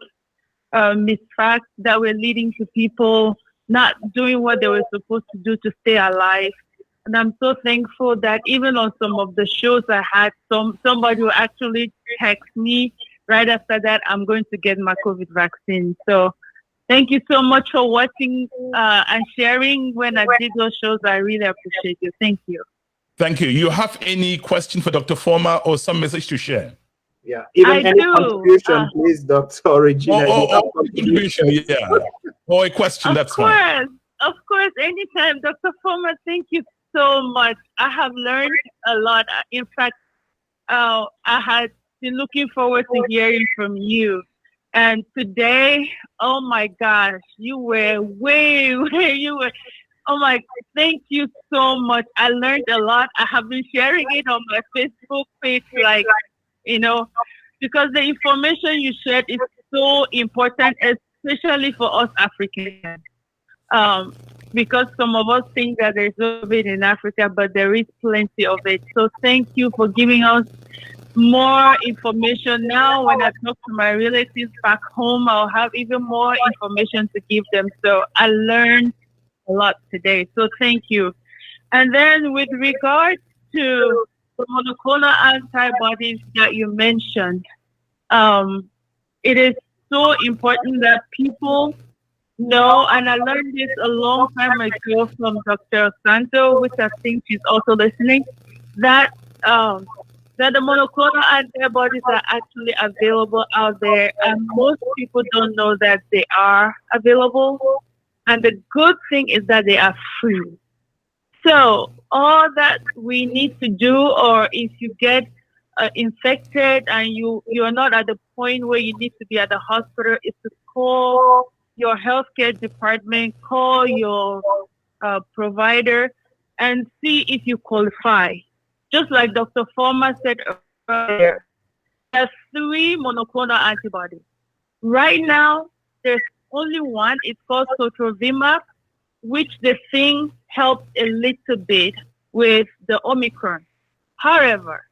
misfacts that were leading to people not doing what they were supposed to do to stay alive. And I'm so thankful that even on some of the shows I had, somebody will actually text me right after that, I'm going to get my COVID vaccine. So thank you so much for watching and sharing when I did those shows. I really appreciate you. Thank you. Thank you. You have any question for Dr. Foma or some message to share? Yeah, even any contribution, please, Dr. Regina. Contribution, yeah. Or a question, that's fine. Of course, anytime. Dr. Foma, thank you so much. I have learned a lot. In fact, I had been looking forward to hearing from you. And today, oh my gosh, you were oh my, thank you so much. I learned a lot. I have been sharing it on my Facebook page, because the information you shared is so important, especially for us Africans. Because some of us think that there's COVID in Africa, but there is plenty of it. So thank you for giving us more information. Now, when I talk to my relatives back home, I'll have even more information to give them. So I learned a lot today. So thank you. And then with regard to the monoclonal antibodies that you mentioned, it is so important that people know, and I learned this a long time ago from Dr. Santo, which I think she's also listening, that that the monoclonal antibodies are actually available out there, and most people don't know that they are available. And the good thing is that they are free. So all that we need to do, or if you get infected and you're not at the point where you need to be at the hospital, is to call your healthcare department, call your provider, and see if you qualify. Just like Dr. Foma said earlier, there are 3 monoclonal antibodies. Right now, there's only one. It's called Sotrovimab, which they think helped a little bit with the Omicron. However,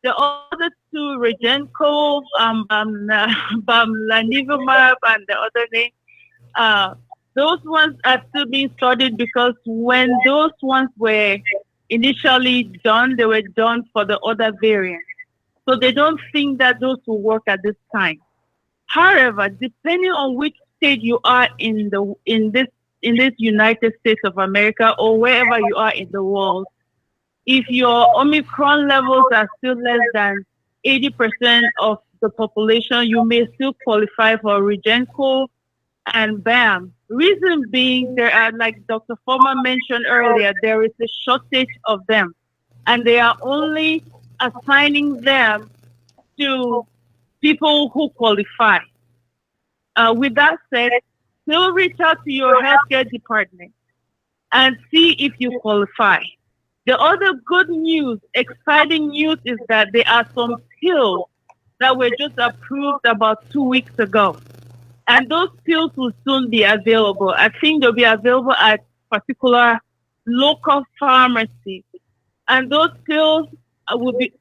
the other 2, Regenco, Bamlanivimab, and the other name, those ones are still being studied, because when those ones were initially done, they were done for the other variants. So they don't think that those will work at this time. However, depending on which state you are in this United States of America, or wherever you are in the world, if your Omicron levels are still less than 80% of the population, you may still qualify for Regenco and BAM. Reason being, there are, like Dr. Foma mentioned earlier, there is a shortage of them, and they are only assigning them to people who qualify. With that said, still reach out to your healthcare department and see if you qualify. The other good news, exciting news, is that there are some pills that were just approved about 2 weeks ago. And those pills will soon be available. I think they'll be available at particular local pharmacies. And those pills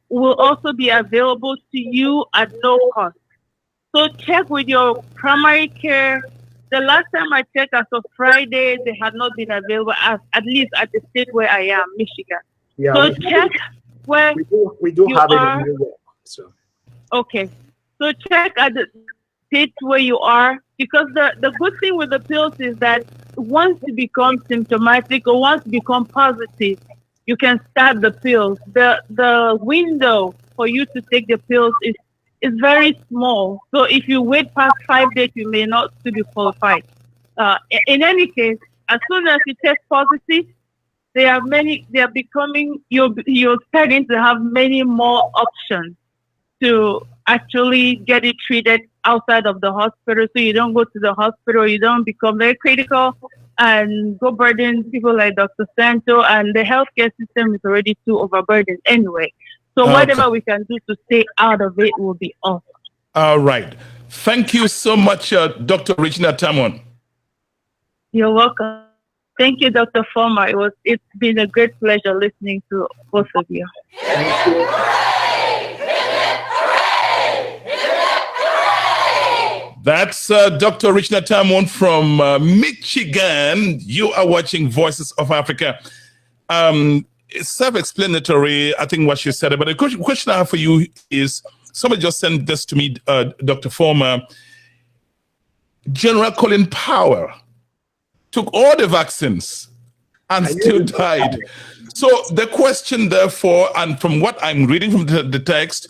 will also be available to you at no cost. So check with your primary care. The last time I checked, as of Friday, they had not been available, at least at the state where I am, Michigan. Yeah, so check where we do you have it are. in New York. So Okay. So check at the state where you are, because the good thing with the pills is that once you become symptomatic or once you become positive, you can start the pills. The window for you to take the pills is very small. So if you wait past 5 days, you may not still be qualified. In any case, as soon as you test positive, you're starting to have many more options to actually get it treated outside of the hospital, so you don't go to the hospital, you don't become very critical and go burden people like Dr. Santo, and the healthcare system is already too overburdened anyway. So whatever we can do to stay out of it will be awesome. All right. Thank you so much, Dr. Regina Tamon. You're welcome. Thank you, Dr. Foma. It's been a great pleasure listening to both of you. thank you. That's Dr. Regina Tamon from Michigan. You are watching Voices of Africa. It's self-explanatory, I think, what she said. But the question I have for you is, somebody just sent this to me, Dr. Foma. General Colin Powell took all the vaccines and still died. So the question, therefore, and from what I'm reading from the text,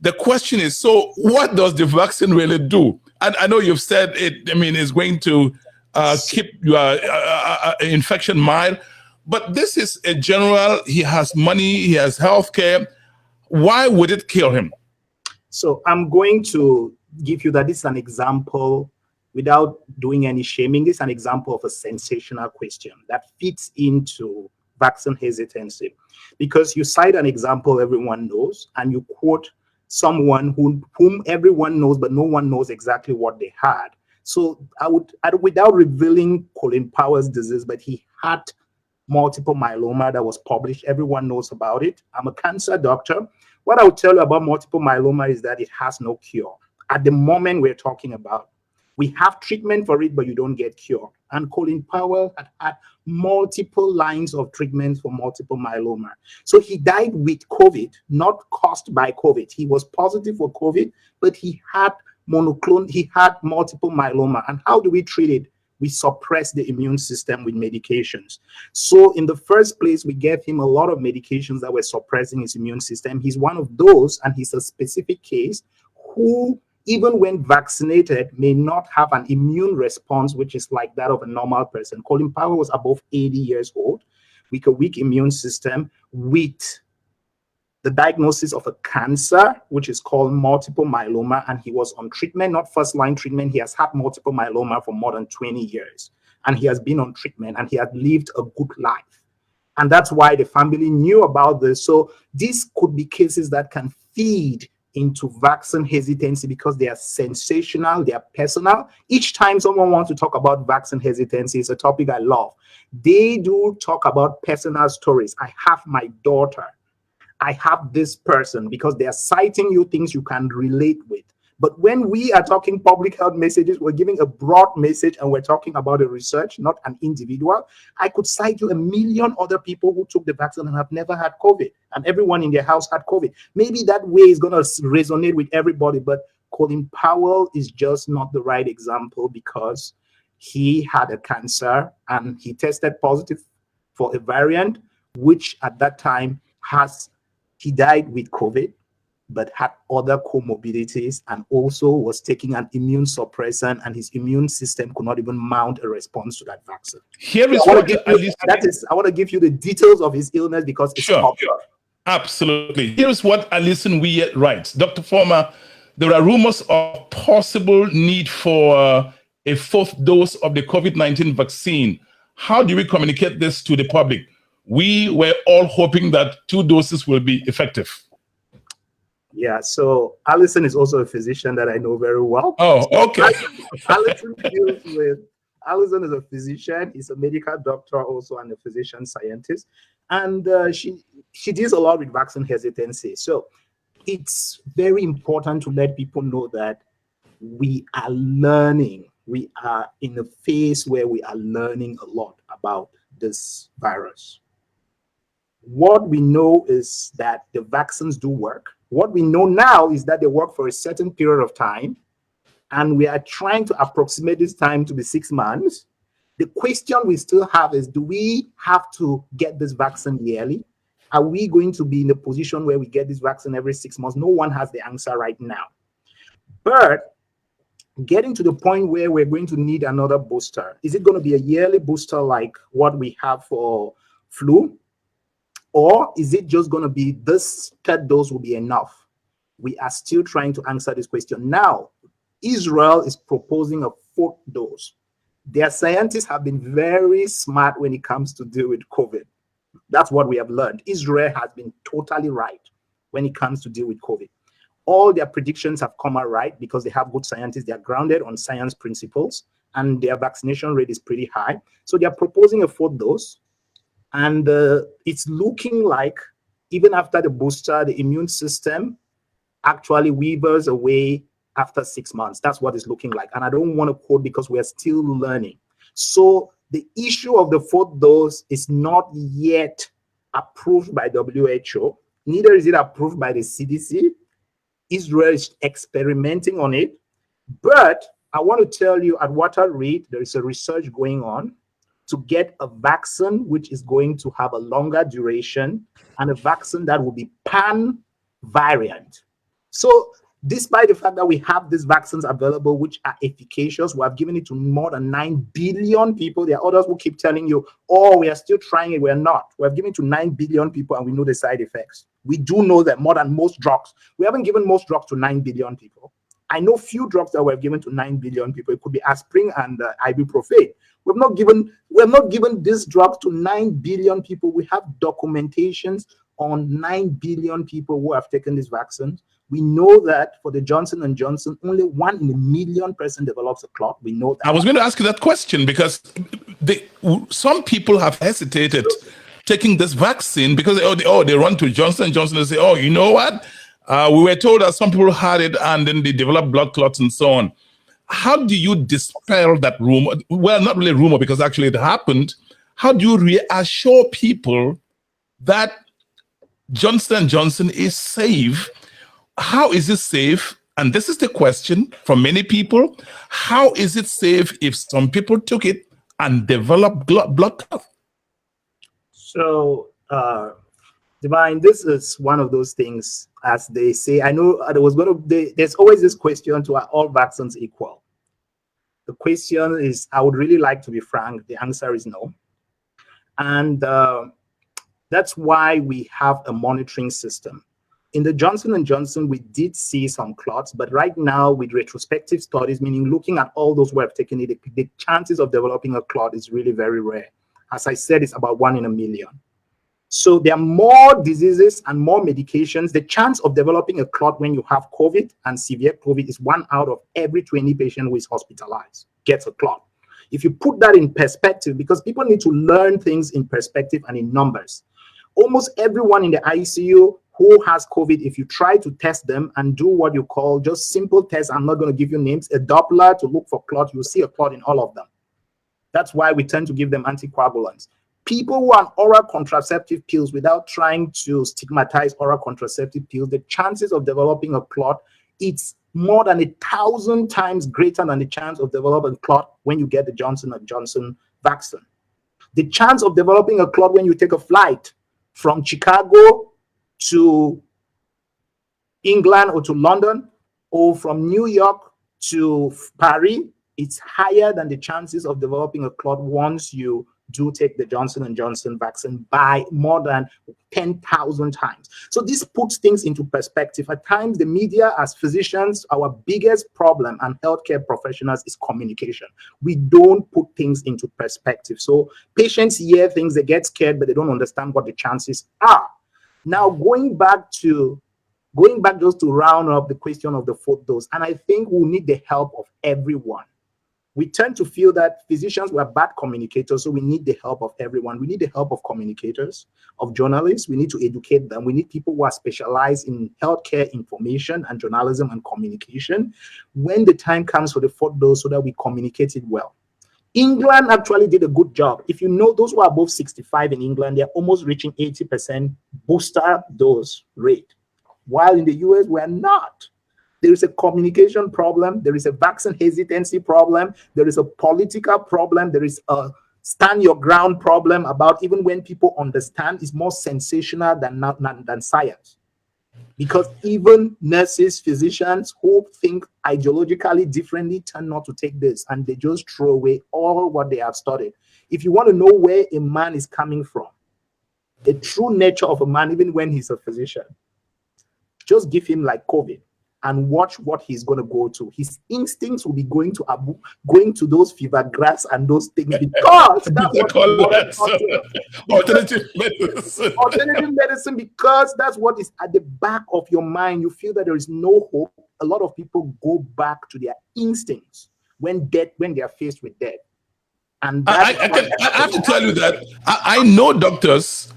the question is, so what does the vaccine really do? And I know you've said it, I mean, it's going to keep your infection mild, but this is a general, he has money, he has healthcare. Why would it kill him? So I'm going to give you that this is an example, without doing any shaming, this is an example of a sensational question that fits into vaccine hesitancy. Because you cite an example everyone knows, and you quote someone whom everyone knows, but no one knows exactly what they had. So I would, without revealing Colin Powell's disease, but he had multiple myeloma that was published. Everyone knows about it. I'm a cancer doctor. What I would tell you about multiple myeloma is that it has no cure. At the moment we're talking about, we have treatment for it, but you don't get cured. And Colin Powell had had multiple lines of treatment for multiple myeloma. So he died with COVID, not caused by COVID. He was positive for COVID, but he had he had multiple myeloma. And how do we treat it? We suppress the immune system with medications. So in the first place, we gave him a lot of medications that were suppressing his immune system. He's one of those, and he's a specific case who, even when vaccinated, may not have an immune response, which is like that of a normal person. Colin Powell was above 80 years old, with a weak immune system, with the diagnosis of a cancer, which is called multiple myeloma, and he was on treatment, not first-line treatment. He has had multiple myeloma for more than 20 years, and he has been on treatment, and he has lived a good life. And that's why the family knew about this. So these could be cases that can feed into vaccine hesitancy because they are sensational, they are personal. Each time someone wants to talk about vaccine hesitancy, it's a topic I love. They do talk about personal stories. I have my daughter. I have this person, because they are citing you things you can relate with. But when we are talking public health messages, we're giving a broad message and we're talking about a research, not an individual. I could cite you a million other people who took the vaccine and have never had COVID, and everyone in their house had COVID. Maybe that way is going to resonate with everybody, but Colin Powell is just not the right example because he had a cancer and he tested positive for a variant, which at that time he died with COVID, but had other comorbidities and also was taking an immune suppressant, and his immune system could not even mount a response to that vaccine. Here is I want to give you the details of his illness because it's popular. Absolutely. Here's what Alison Weir writes. Dr. Foma, there are rumors of possible need for a fourth dose of the COVID-19 vaccine. How do we communicate this to the public? We were all hoping that 2 doses will be effective. Yeah, so Alison is also a physician that I know very well. Oh, okay. Alison is a physician. He's a medical doctor also and a physician scientist. And she deals a lot with vaccine hesitancy. So it's very important to let people know that we are learning. We are in a phase where we are learning a lot about this virus. What we know is that the vaccines do work. What we know now is that they work for a certain period of time, and we are trying to approximate this time to be 6 months. The question we still have is, do we have to get this vaccine yearly? Are we going to be in a position where we get this vaccine every 6 months? No one has the answer right now. But getting to the point where we're going to need another booster, is it going to be a yearly booster like what we have for flu? Or is it just going to be this 3rd dose will be enough? We are still trying to answer this question. Now, Israel is proposing a 4th dose. Their scientists have been very smart when it comes to deal with COVID. That's what we have learned. Israel has been totally right when it comes to deal with COVID. All their predictions have come out right because they have good scientists. They are grounded on science principles, and their vaccination rate is pretty high. So they are proposing a 4th dose. And it's looking like even after the booster, the immune system actually wavers away after 6 months. That's what it's looking like. And I don't want to quote because we are still learning. So the issue of the 4th dose is not yet approved by WHO. Neither is it approved by the CDC. Israel is experimenting on it. But I want to tell you, at Walter Reed, there is a research going on to get a vaccine which is going to have a longer duration and a vaccine that will be pan-variant. So despite the fact that we have these vaccines available which are efficacious, we have given it to more than 9 billion people. There are others who keep telling you, oh, we are still trying it. We're not. We have given it to 9 billion people and we know the side effects. We do know that more than most drugs. We haven't given most drugs to 9 billion people. I know few drugs that were given to 9 billion people. It could be aspirin and ibuprofen. We have not given these drugs to 9 billion people. We have documentations on 9 billion people who have taken these vaccines. We know that for the Johnson & Johnson, only 1 in a million person develops a clot. We know that. I was going to ask you that question because some people have hesitated taking this vaccine because they run to Johnson & Johnson and say, oh, you know what? We were told that some people had it and then they developed blood clots and so on. how do you dispel that rumor? Well, not really rumor, because actually it happened. How do you reassure people that Johnson & Johnson is safe? How is it safe? And this is the question from many people. How is it safe if some people took it and developed blood clot? So, Divine, this is one of those things, as they say. I know there's always this question to, are all vaccines equal? The question is, I would really like to be frank. The answer is no. And that's why we have a monitoring system. In the Johnson & Johnson, we did see some clots, but right now with retrospective studies, meaning looking at all those who have taken it, the chances of developing a clot is really very rare. As I said, it's about 1 in a million. So there are more diseases and more medications. The chance of developing a clot when you have COVID and severe COVID is 1 out of every 20 patients who is hospitalized gets a clot. If you put that in perspective, because people need to learn things in perspective and in numbers. Almost everyone in the ICU who has COVID, if you try to test them and do what you call just simple tests, I'm not going to give you names, a Doppler to look for clot, you'll see a clot in all of them. That's why we tend to give them anticoagulants. People who are on oral contraceptive pills, without trying to stigmatize oral contraceptive pills, the chances of developing a clot, it's more than 1,000 times greater than the chance of developing a clot when you get the Johnson & Johnson vaccine. The chance of developing a clot when you take a flight from Chicago to England or to London, or from New York to Paris, it's higher than the chances of developing a clot once you do take the Johnson & Johnson vaccine by more than 10,000 times. So this puts things into perspective. At times, the media, as physicians, our biggest problem, and healthcare professionals, is communication. We don't put things into perspective. So patients hear things, they get scared, but they don't understand what the chances are. Now, going back just to round up the question of the 4th dose, and I think we'll need the help of everyone. We tend to feel that physicians were bad communicators, so we need the help of everyone. We need the help of communicators, of journalists. We need to educate them. We need people who are specialized in healthcare information and journalism and communication when the time comes for the 4th dose, so that we communicate it well. England actually did a good job. If you know, those who are above 65 in England, they're almost reaching 80% booster dose rate, while in the US, we're not. There is a communication problem. There is a vaccine hesitancy problem. There is a political problem. There is a stand your ground problem about, even when people understand, it's more sensational than science. Because even nurses, physicians who think ideologically differently tend not to take this, and they just throw away all what they have studied. If you want to know where a man is coming from, the true nature of a man, even when he's a physician, just give him like COVID and watch what he's going to go to. His instincts will be going to those fever grass and those things, because that's what alternative medicine. Alternative medicine, because that's what is at the back of your mind. You feel that there is no hope. A lot of people go back to their instincts when they are faced with death. And I have to tell you that I know doctors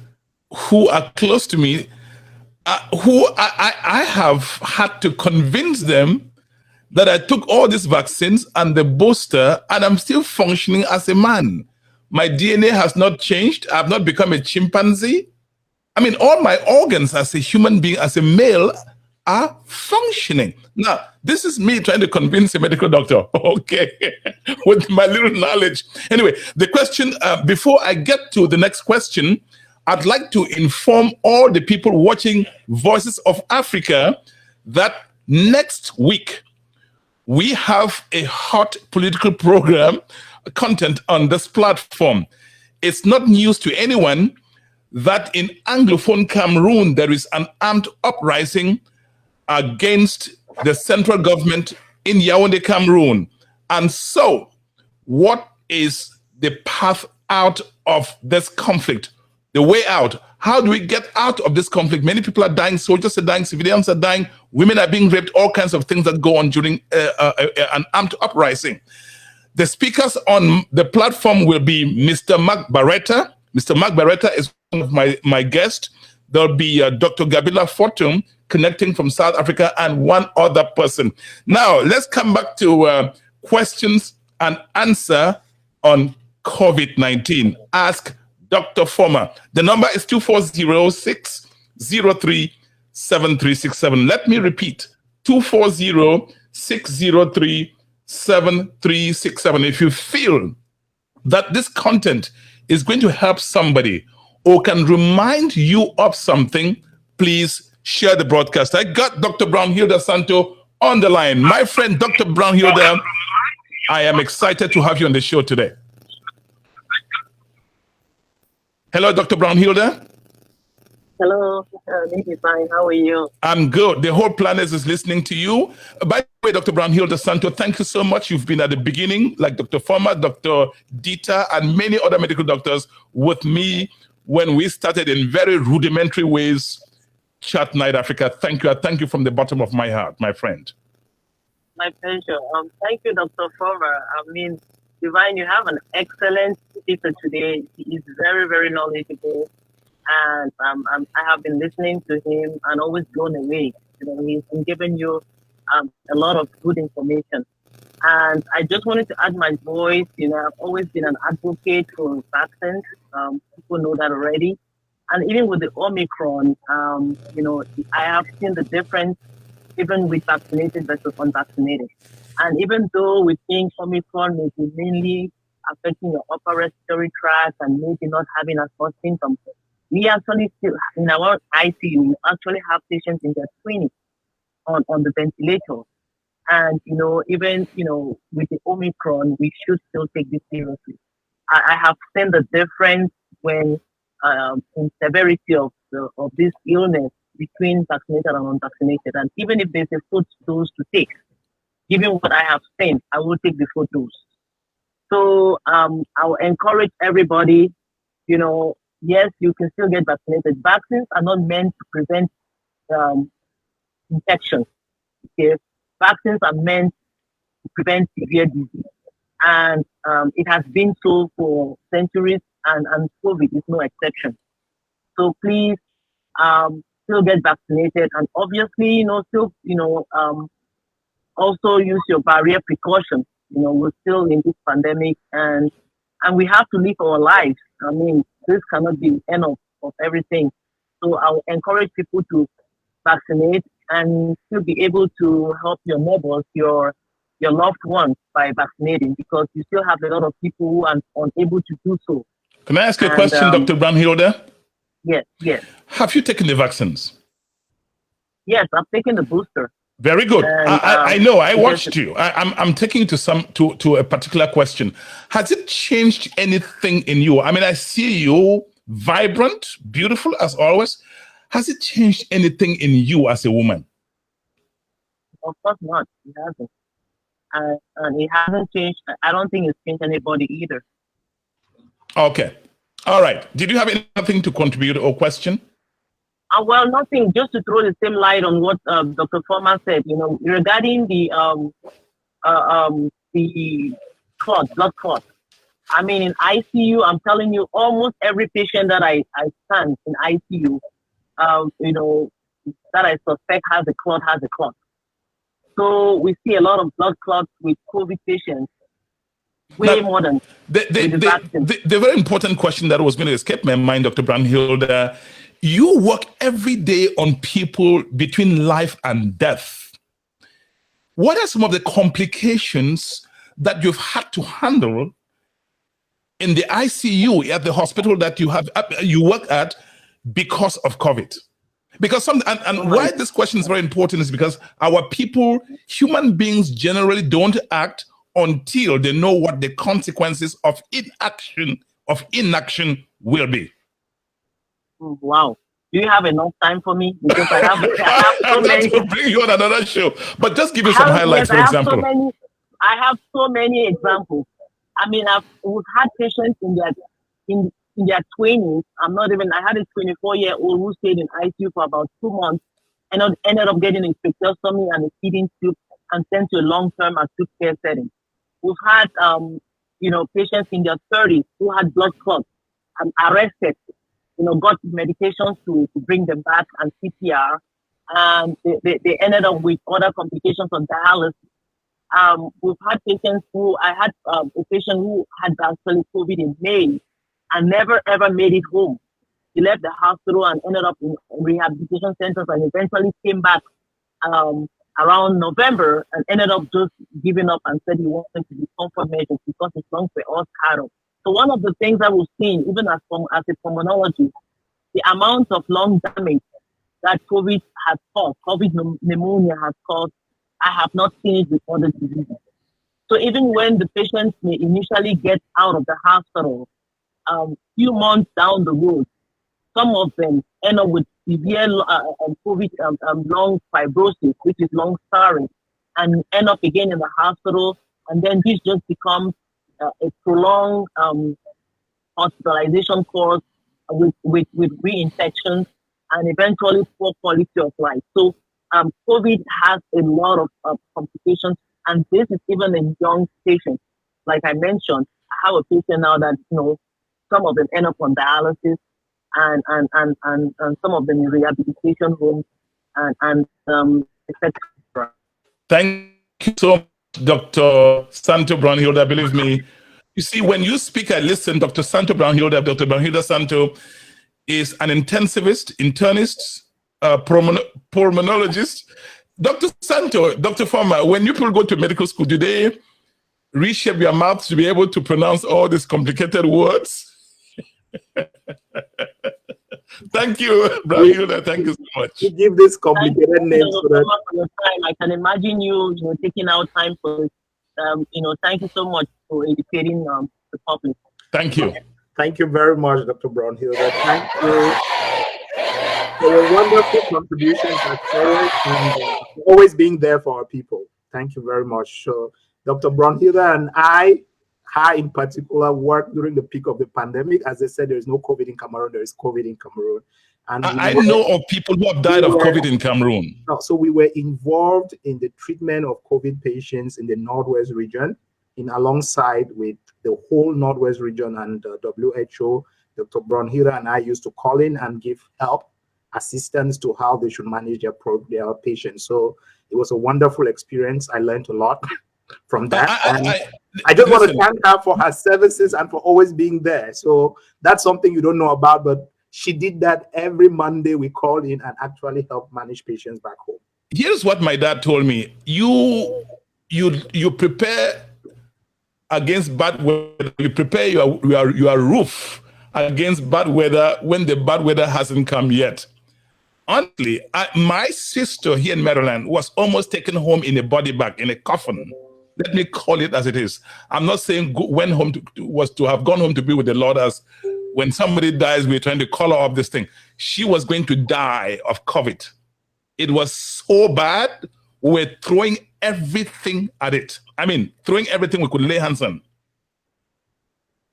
who are close to me, who I have had to convince them that I took all these vaccines and the booster, and I'm still functioning as a man. My DNA has not changed. I've not become a chimpanzee. I mean, all my organs as a human being, as a male, are functioning. Now, this is me trying to convince a medical doctor, okay, with my little knowledge. Anyway, the question, before I get to the next question, I'd like to inform all the people watching Voices of Africa that next week we have a hot political program content on this platform. It's not news to anyone that in Anglophone Cameroon there is an armed uprising against the central government in Yaoundé, Cameroon. And so, what is the path out of this conflict? The way out. How do we get out of this conflict? Many people are dying, soldiers are dying, civilians are dying, women are being raped, all kinds of things that go on during an armed uprising. The speakers on the platform will be Mr. Mark Barretta. Mr. Mark Barretta is one of my guests. There'll be Dr. Gabila Fortum, connecting from South Africa, and one other person. Now, let's come back to questions and answer on COVID-19. Ask Dr. Foma. The number is 240-603-7367. Let me repeat, 240-603-7367. If you feel that this content is going to help somebody or can remind you of something, please share the broadcast. I got Dr. Brownhilda Santo on the line. My friend, Dr. Brownhilda, I am excited to have you on the show today. Hello, Dr. Brownhilda. Hello, fine. How are you? I'm good. The whole planet is listening to you. By the way, Dr. Brownhilda Santo, thank you so much. You've been at the beginning, like Dr. Foma, Dr. Dita, and many other medical doctors with me when we started in very rudimentary ways, Chat Night Africa. Thank you. I thank you from the bottom of my heart, my friend. My pleasure. Thank you, Dr. Foma. I mean, Divine, you have an excellent speaker today. He is very, very knowledgeable. And I have been listening to him and always blown away. You know, he's been giving you a lot of good information. And I just wanted to add my voice. You know, I've always been an advocate for vaccines. People know that already. And even with the Omicron, you know, I have seen the difference even with vaccinated versus unvaccinated. And even though we think Omicron may be mainly affecting your upper respiratory tract and maybe not having as much symptoms, we actually still, in our ICU, we actually have patients in their 20s on the ventilator. And, you know, even, you know, with the Omicron, we should still take this seriously. I have seen the difference when in severity of this illness between vaccinated and unvaccinated. And even if there's a fourth dose to take, given what I have seen, I will take the fourth dose. So I will encourage everybody, you know, yes, you can still get vaccinated. Vaccines are not meant to prevent infection. Okay? Vaccines are meant to prevent severe disease. And it has been so for centuries, and COVID is no exception. So please still get vaccinated. And obviously, you know, still, you know, also use your barrier precautions. You know, we're still in this pandemic, and we have to live our lives. I mean, this cannot be the end of everything. So I'll encourage people to vaccinate and still be able to help your neighbors, your loved ones by vaccinating, because you still have a lot of people who are unable to do so. Can I ask you a question, Dr. Brownhilda? Yes, yes. Have you taken the vaccines? Yes, I've taken the booster. Very good. And, I know. I watched you. I'm taking you to a particular question. Has it changed anything in you? I mean, I see you vibrant, beautiful as always. Has it changed anything in you as a woman? Of course not. It hasn't. And it hasn't changed. I don't think it's changed anybody either. Okay. All right. Did you have anything to contribute or question? Well, nothing. Just to throw the same light on what Dr. Foma said, you know, regarding the blood clot. I mean, in ICU, I'm telling you, almost every patient that I stand in ICU, you know, that I suspect has a clot. So we see a lot of blood clots with COVID patients. Way more than the very important question that was going to escape my mind, Dr. Brownhilda. You work every day on people between life and death. What are some of the complications that you've had to handle in the ICU at the hospital that you work at because of COVID? Because why this question is very important is because our people, human beings generally don't act until they know what the consequences of inaction will be. Wow. Do you have enough time for me? Because I have so many. To bring you on another show, but just give you some highlights, for example. I have so many examples. I mean, we've had patients in their 20s. I had a 24-year-old who stayed in ICU for about 2 months and ended up getting a tracheostomy and a feeding tube and sent to a long-term acute care setting. We've had, you know, patients in their 30s who had blood clots and arrested, you know, got medications to bring them back and CPR, and they ended up with other complications on dialysis. We've had patients who, I had a patient who had actually COVID in May and never ever made it home. He left the hospital and ended up in rehabilitation centers and eventually came back around November and ended up just giving up and said he wanted to be comfort measures because his lungs were all scarred up. So one of the things that we've seen, even as a pulmonologist, the amount of lung damage that COVID has caused, COVID pneumonia has caused, I have not seen it with other diseases. So even when the patients may initially get out of the hospital, few months down the road, some of them end up with severe COVID lung fibrosis, which is lung scarring, and end up again in the hospital. And then this just becomes a prolonged hospitalization course with reinfections and eventually poor quality of life. So COVID has a lot of complications, and this is even in young patients. Like I mentioned, I have a patient now that, some of them end up on dialysis and some of them in rehabilitation homes and etc. Thank you so much, Dr. Santo Brownhilda. Believe me, you see, when you speak, I listen. Dr. Santo Brownhilda, Dr. Brownhilda Santo is an intensivist, internist, pulmonologist. Dr. Santo, Dr. Foma, when you people go to medical school, do they reshape your mouth to be able to pronounce all these complicated words? Thank you, Brownhilda. Thank you so much. You give this complicated name so that for your time. I can imagine you taking out time for it. Thank you so much for educating the public. Thank you. Thank you very much, Dr. Brownhilda. Thank you for your wonderful contributions as always, and always being there for our people. Thank you very much. So, Dr. Brownhilda and I in particular worked during the peak of the pandemic. As I said, there is no COVID in Cameroon. There is COVID in Cameroon. And I know of people who have died of COVID in Cameroon. So we were involved in the treatment of COVID patients in the Northwest region, alongside with the whole Northwest region and WHO. Dr. Brownhilda and I used to call in and give help, assistance to how they should manage their patients. So it was a wonderful experience. I learned a lot from that. I just want to thank her for her services and for always being there. So that's something you don't know about, but she did that every Monday. We called in and actually helped manage patients back home. Here's what my dad told me. You prepare against bad weather. You prepare your roof against bad weather when the bad weather hasn't come yet. Honestly, my sister here in Maryland was almost taken home in a body bag, in a coffin. Let me call it as it is. I'm not saying went home was to have gone home to be with the Lord, as when somebody dies, we're trying to color up this thing. She was going to die of COVID. It was so bad, we were throwing everything at it. I mean, throwing everything we could lay hands on.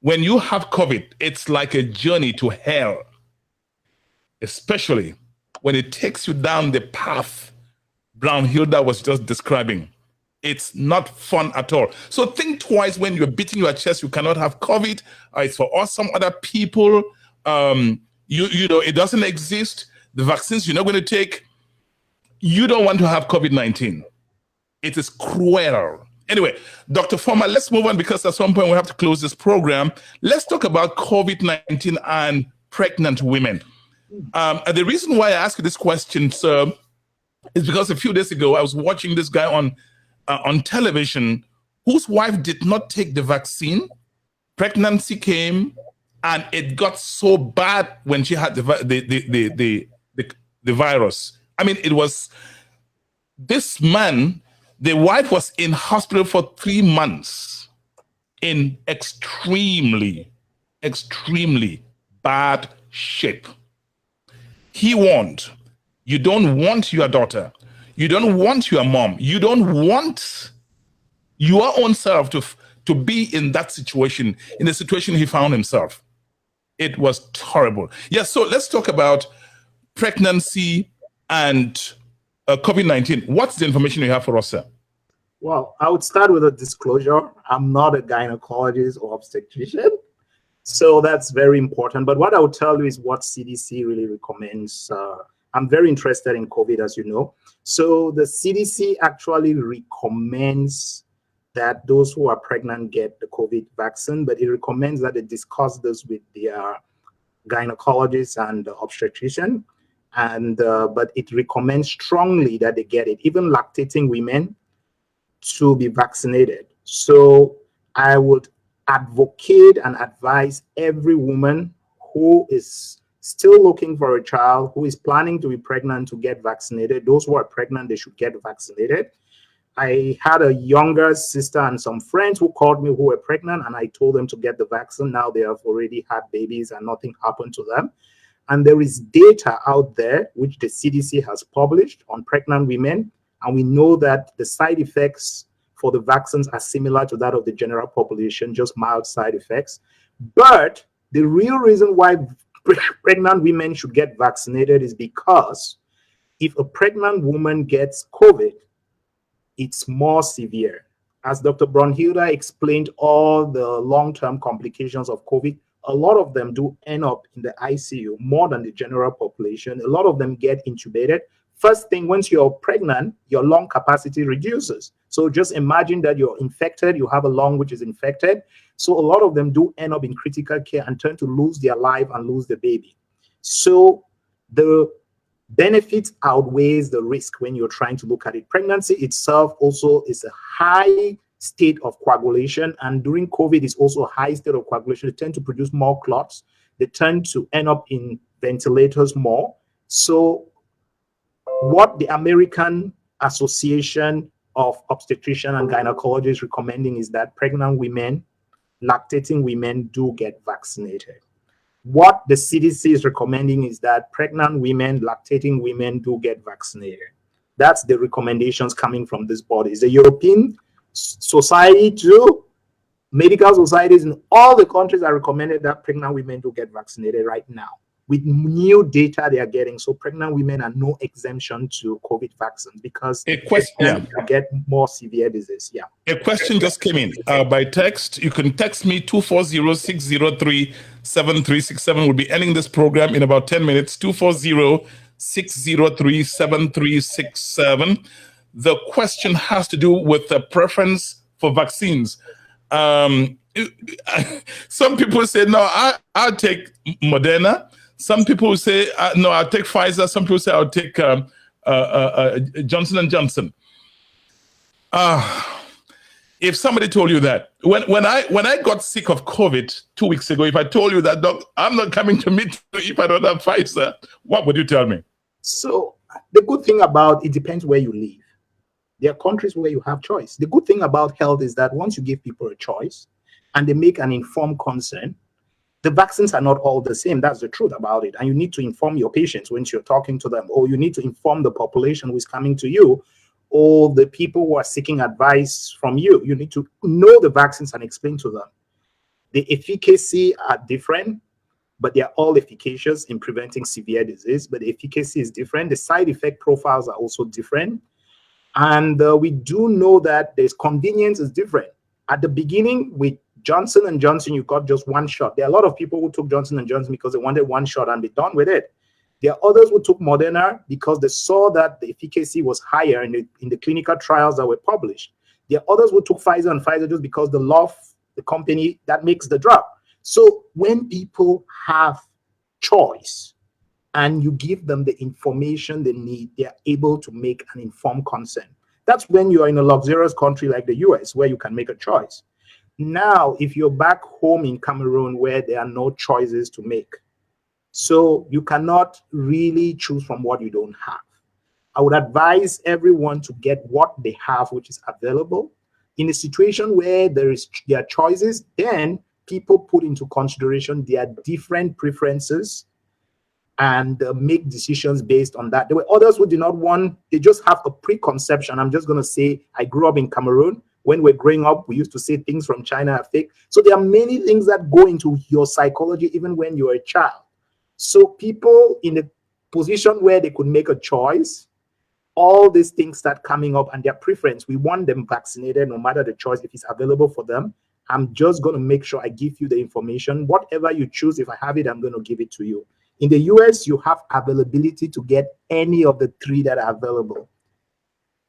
When you have COVID, it's like a journey to hell, especially when it takes you down the path Brownhilda was just describing. It's not fun at all. So think twice when you're beating your chest you cannot have COVID. It's for us, some other people. It doesn't exist. The vaccines you're not going to take. You don't want to have COVID-19. It is cruel. Anyway, Dr. Foma, let's move on because at some point we have to close this program. Let's talk about COVID-19 and pregnant women. And the reason why I ask you this question, sir, is because a few days ago I was watching this guy on television whose wife did not take the vaccine. Pregnancy came, and it got so bad when she had the virus. I mean, it was this man. The wife was in hospital for 3 months in extremely, extremely bad shape. He warned, you don't want your daughter. You don't want your mom. You don't want your own self to be in that situation, in the situation he found himself. It was horrible. Yes, so let's talk about pregnancy and COVID-19. What's the information you have for us, sir? Well, I would start with a disclosure. I'm not a gynecologist or obstetrician, so that's very important. But what I would tell you is what CDC really recommends. I'm very interested in COVID, as you know. So the CDC actually recommends that those who are pregnant get the COVID vaccine, but it recommends that they discuss this with their gynecologist and obstetrician. And but it recommends strongly that they get it, even lactating women, to be vaccinated. So I would advocate and advise every woman who is still looking for a child, who is planning to be pregnant, to get vaccinated. Those who are pregnant, they should get vaccinated. I had a younger sister and some friends who called me who were pregnant, and I told them to get the vaccine. Now they have already had babies and nothing happened to them. And there is data out there which the CDC has published on pregnant women, and we know that the side effects for the vaccines are similar to that of the general population, just mild side effects. But the real reason why pregnant women should get vaccinated is because if a pregnant woman gets COVID, it's more severe. As Dr. Brunhilde explained, all the long-term complications of COVID, a lot of them do end up in the ICU more than the general population. A lot of them get intubated. First thing, once you're pregnant, your lung capacity reduces. So just imagine that you're infected, you have a lung which is infected. So a lot of them do end up in critical care and tend to lose their life and lose the baby. So the benefits outweighs the risk when you're trying to look at it. Pregnancy itself also is a high state of coagulation, and during COVID is also a high state of coagulation. They tend to produce more clots. They tend to end up in ventilators more. So what the American Association of Obstetrician and Gynecology is recommending is that pregnant women, lactating women do get vaccinated. What the CDC is recommending is that pregnant women, lactating women do get vaccinated. That's the recommendations coming from this body. The European Society too, medical societies in all the countries are recommended that pregnant women do get vaccinated right now with new data they are getting. So pregnant women are no exemption to COVID vaccines because A question, they get more severe disease. Yeah. A question just came in by text. You can text me 240-603-7367. We'll be ending this program in about 10 minutes. 240-603-7367. The question has to do with the preference for vaccines. Some people say, no, I'll take Moderna. Some people say, no, I'll take Pfizer. Some people say, I'll take Johnson & Johnson. If somebody told you that, when I got sick of COVID 2 weeks ago, if I told you that, Doc, I'm not coming to meet you if I don't have Pfizer, what would you tell me? So the good thing about it depends where you live. There are countries where you have choice. The good thing about health is that once you give people a choice and they make an informed consent, the vaccines are not all the same. That's the truth about it. And you need to inform your patients when you're talking to them, or you need to inform the population who is coming to you, or the people who are seeking advice from you. You need to know the vaccines and explain to them. The efficacy are different, but they are all efficacious in preventing severe disease. But the efficacy is different. The side effect profiles are also different. And we do know that there's convenience is different. At the beginning, with Johnson & Johnson, you got just one shot. There are a lot of people who took Johnson & Johnson because they wanted one shot and be done with it. There are others who took Moderna because they saw that the efficacy was higher in the clinical trials that were published. There are others who took Pfizer and Pfizer just because they love the company that makes the drug. So when people have choice and you give them the information they need, they are able to make an informed consent. That's when you are in a luxurious country like the US, where you can make a choice. Now, if you're back home in Cameroon where there are no choices to make, so you cannot really choose from what you don't have. I would advise everyone to get what they have, which is available. In a situation where there are choices, then people put into consideration their different preferences and make decisions based on that. There were others who did not want, they just have a preconception. I'm just going to say, I grew up in Cameroon. When we're growing up, we used to say things from China are fake. So there are many things that go into your psychology, even when you're a child. So people in a position where they could make a choice, all these things start coming up and their preference. We want them vaccinated no matter the choice, if it's available for them. I'm just going to make sure I give you the information. Whatever you choose, if I have it, I'm going to give it to you. In the US, you have availability to get any of the three that are available.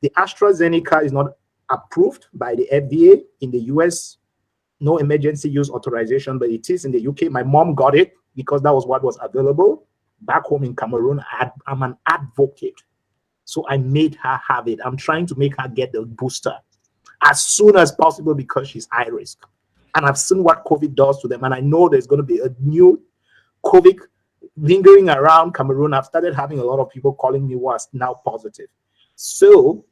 The AstraZeneca is not approved by the FDA in the US. No emergency use authorization, but it is in the UK. My mom got it because that was what was available. Back home in Cameroon, I'm an advocate. So I made her have it. I'm trying to make her get the booster as soon as possible because she's high risk. And I've seen what COVID does to them. And I know there's going to be a new COVID lingering around Cameroon. I've started having a lot of people calling me who are now positive. So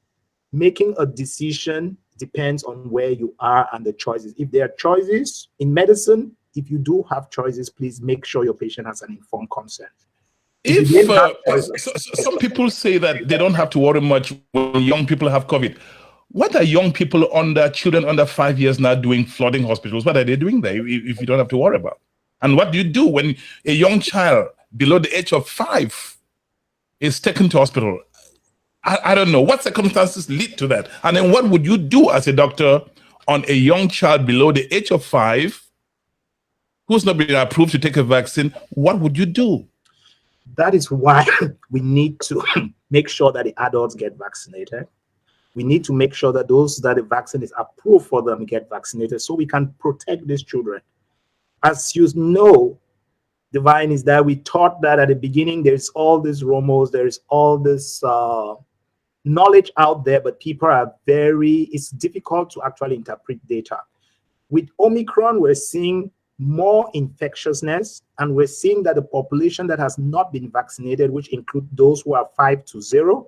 making a decision depends on where you are and the choices. If there are choices in medicine, if you do have choices, please make sure your patient has an informed consent. Some people say that they don't have to worry much when young people have COVID. What are young people children under 5 years now doing flooding hospitals? What are they doing there if you don't have to worry about? And what do you do when a young child below the age of 5 is taken to hospital? I don't know. What circumstances lead to that? And then what would you do as a doctor on a young child below the age of 5 who's not been approved to take a vaccine? What would you do? That is why we need to make sure that the adults get vaccinated. We need to make sure that those that the vaccine is approved for them get vaccinated so we can protect these children. As you know, Divine, is that we thought that at the beginning there's all these rumors, there's all this knowledge out there, but people are it's difficult to actually interpret data. With Omicron, we're seeing more infectiousness, and we're seeing that the population that has not been vaccinated, which include those who are 5 to 0,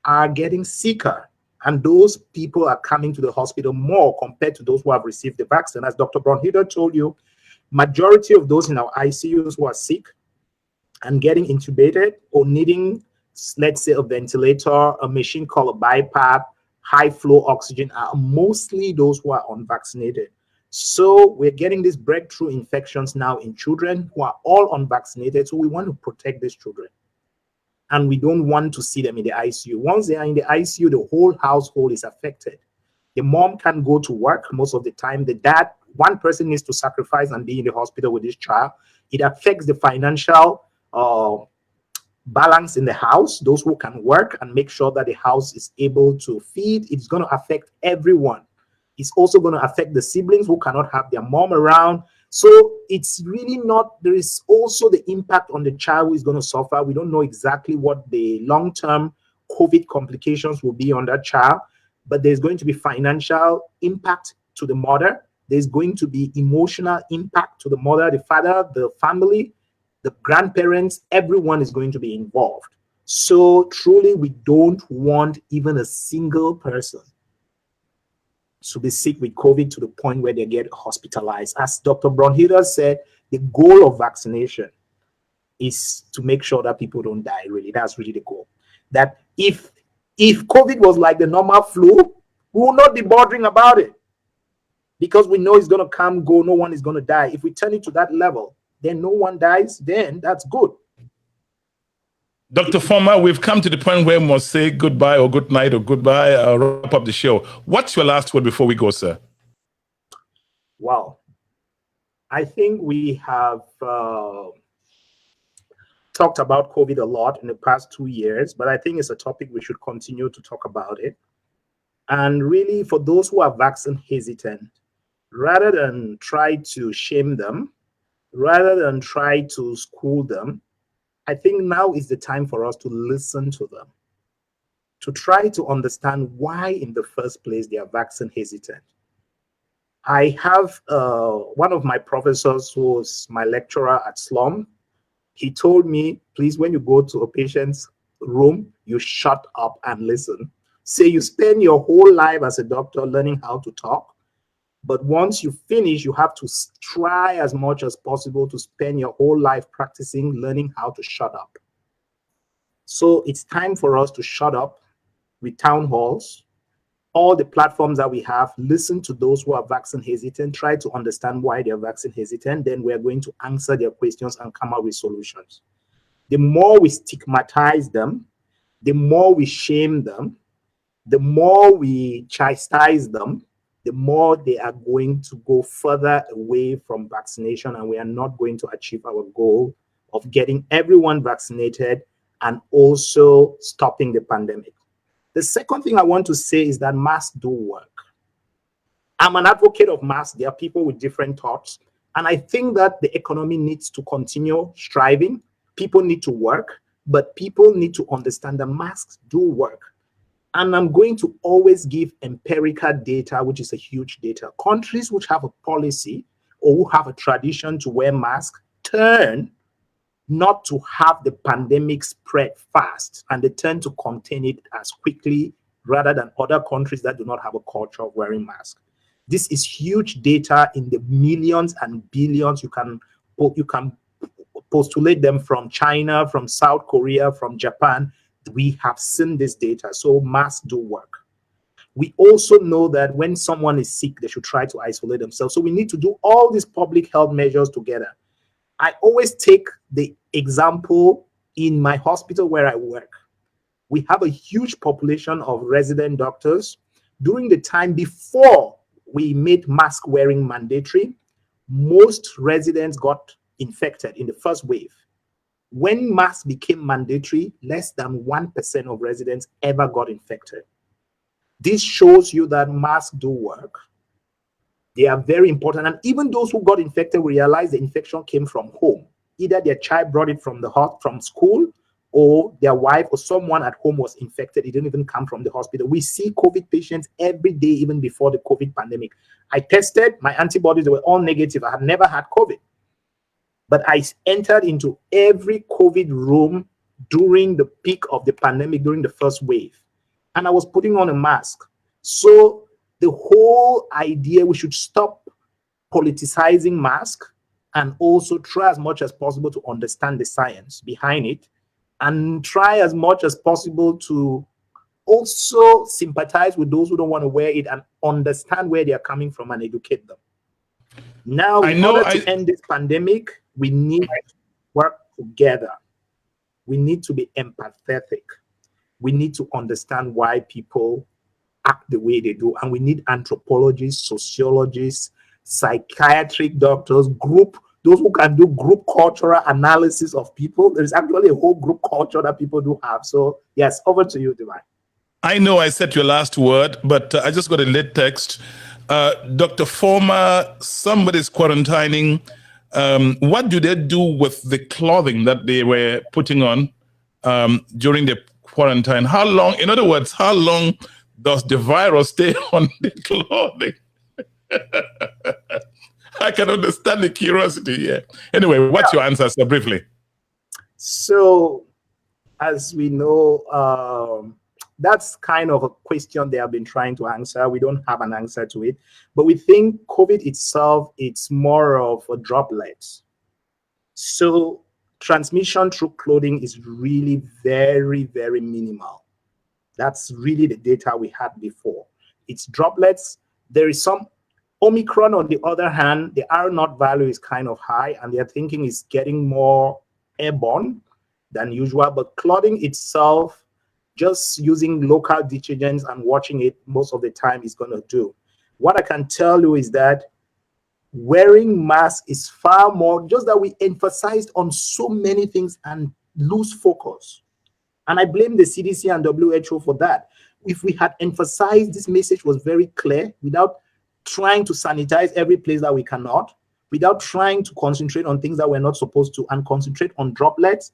are getting sicker. And those people are coming to the hospital more compared to those who have received the vaccine. As Dr. Bronhider told you, majority of those in our ICUs who are sick and getting intubated or needing, let's say, a ventilator, a machine called a BiPAP, high flow oxygen, are mostly those who are unvaccinated. So we're getting these breakthrough infections now in children who are all unvaccinated. So we want to protect these children. And we don't want to see them in the ICU. Once they are in the ICU, the whole household is affected. The mom can't go to work most of the time. The dad, one person needs to sacrifice and be in the hospital with this child. It affects the financial balance in the house, those who can work and make sure that the house is able to feed. It's going to affect everyone. It's also going to affect the siblings who cannot have their mom around. So it's really not, there is also the impact on the child who is going to suffer. We don't know exactly what the long-term COVID complications will be on that child, but there's going to be financial impact to the mother. There's going to be emotional impact to the mother, the father, the family, the grandparents. Everyone is going to be involved. So truly, we don't want even a single person to be sick with COVID to the point where they get hospitalized. As Dr. Bronhider said, the goal of vaccination is to make sure that people don't die, really. That's really the goal. That if COVID was like the normal flu, we will not be bothering about it because we know it's going to come, go, no one is going to die. If we turn it to that level, then no one dies, then that's good. Dr. Foma, we've come to the point where we must say goodbye or good night or goodbye, wrap up the show. What's your last word before we go, sir? Wow. I think we have talked about COVID a lot in the past 2 years, but I think it's a topic we should continue to talk about it. And really, for those who are vaccine hesitant, rather than try to shame them, rather than try to school them, I think now is the time for us to listen to them, to try to understand why in the first place they are vaccine hesitant. I have one of my professors who was my lecturer at Slum. He told me, please, when you go to a patient's room, you shut up and listen. Say you spend your whole life as a doctor learning how to talk, but once you finish, you have to try as much as possible to spend your whole life practicing learning how to shut up. So it's time for us to shut up with town halls, all the platforms that we have, listen to those who are vaccine hesitant, try to understand why they're vaccine hesitant, then we're going to answer their questions and come up with solutions. The more we stigmatize them, the more we shame them, the more we chastise them, the more they are going to go further away from vaccination, and we are not going to achieve our goal of getting everyone vaccinated and also stopping the pandemic. The second thing I want to say is that masks do work. I'm an advocate of masks. There are people with different thoughts. And I think that the economy needs to continue striving. People need to work, but people need to understand that masks do work. And I'm going to always give empirical data, which is a huge data. Countries which have a policy or who have a tradition to wear masks turn not to have the pandemic spread fast, and they tend to contain it as quickly rather than other countries that do not have a culture of wearing masks. This is huge data in the millions and billions. You can postulate them from China, from South Korea, from Japan. We have seen this data, so masks do work. We also know that when someone is sick, they should try to isolate themselves. So we need to do all these public health measures together. I always take the example in my hospital where I work. We have a huge population of resident doctors. During the time before we made mask wearing mandatory, most residents got infected in the first wave. When masks became mandatory, less than 1% of residents ever got infected. This shows you that masks do work. They are very important. And even those who got infected realized the infection came from home. Either their child brought it from school, or their wife or someone at home was infected. It didn't even come from the hospital. We see COVID patients every day, even before the COVID pandemic. I tested, my antibodies were all negative. I had never had COVID. But I entered into every COVID room during the peak of the pandemic, during the first wave. And I was putting on a mask. So the whole idea, we should stop politicizing masks and also try as much as possible to understand the science behind it, and try as much as possible to also sympathize with those who don't want to wear it and understand where they are coming from and educate them. Now, in order to end this pandemic, we need to work together. We need to be empathetic. We need to understand why people act the way they do. And we need anthropologists, sociologists, psychiatric doctors, those who can do group cultural analysis of people. There's actually a whole group culture that people do have. So yes, over to you, Divine. I know I said your last word, but I just got a late text. Dr. Foma, somebody's quarantining. What do they do with the clothing that they were putting on during the quarantine? How long, in other words, how long does the virus stay on the clothing? I can understand the curiosity, yeah. Anyway, what's your answer, sir, briefly? So, as we know, that's kind of a question they have been trying to answer. We don't have an answer to it. But we think COVID itself, it's more of a droplet. So transmission through clothing is really very, very minimal. That's really the data we had before. It's droplets. There is some Omicron, on the other hand, the R0 value is kind of high, and their thinking is getting more airborne than usual. But clothing itself, just using local detergents and watching it most of the time is going to do. What I can tell you is that wearing masks is far more, just that we emphasized on so many things and lose focus. And I blame the CDC and WHO for that. If we had emphasized, this message was very clear, without trying to sanitize every place that we cannot, without trying to concentrate on things that we're not supposed to, and concentrate on droplets.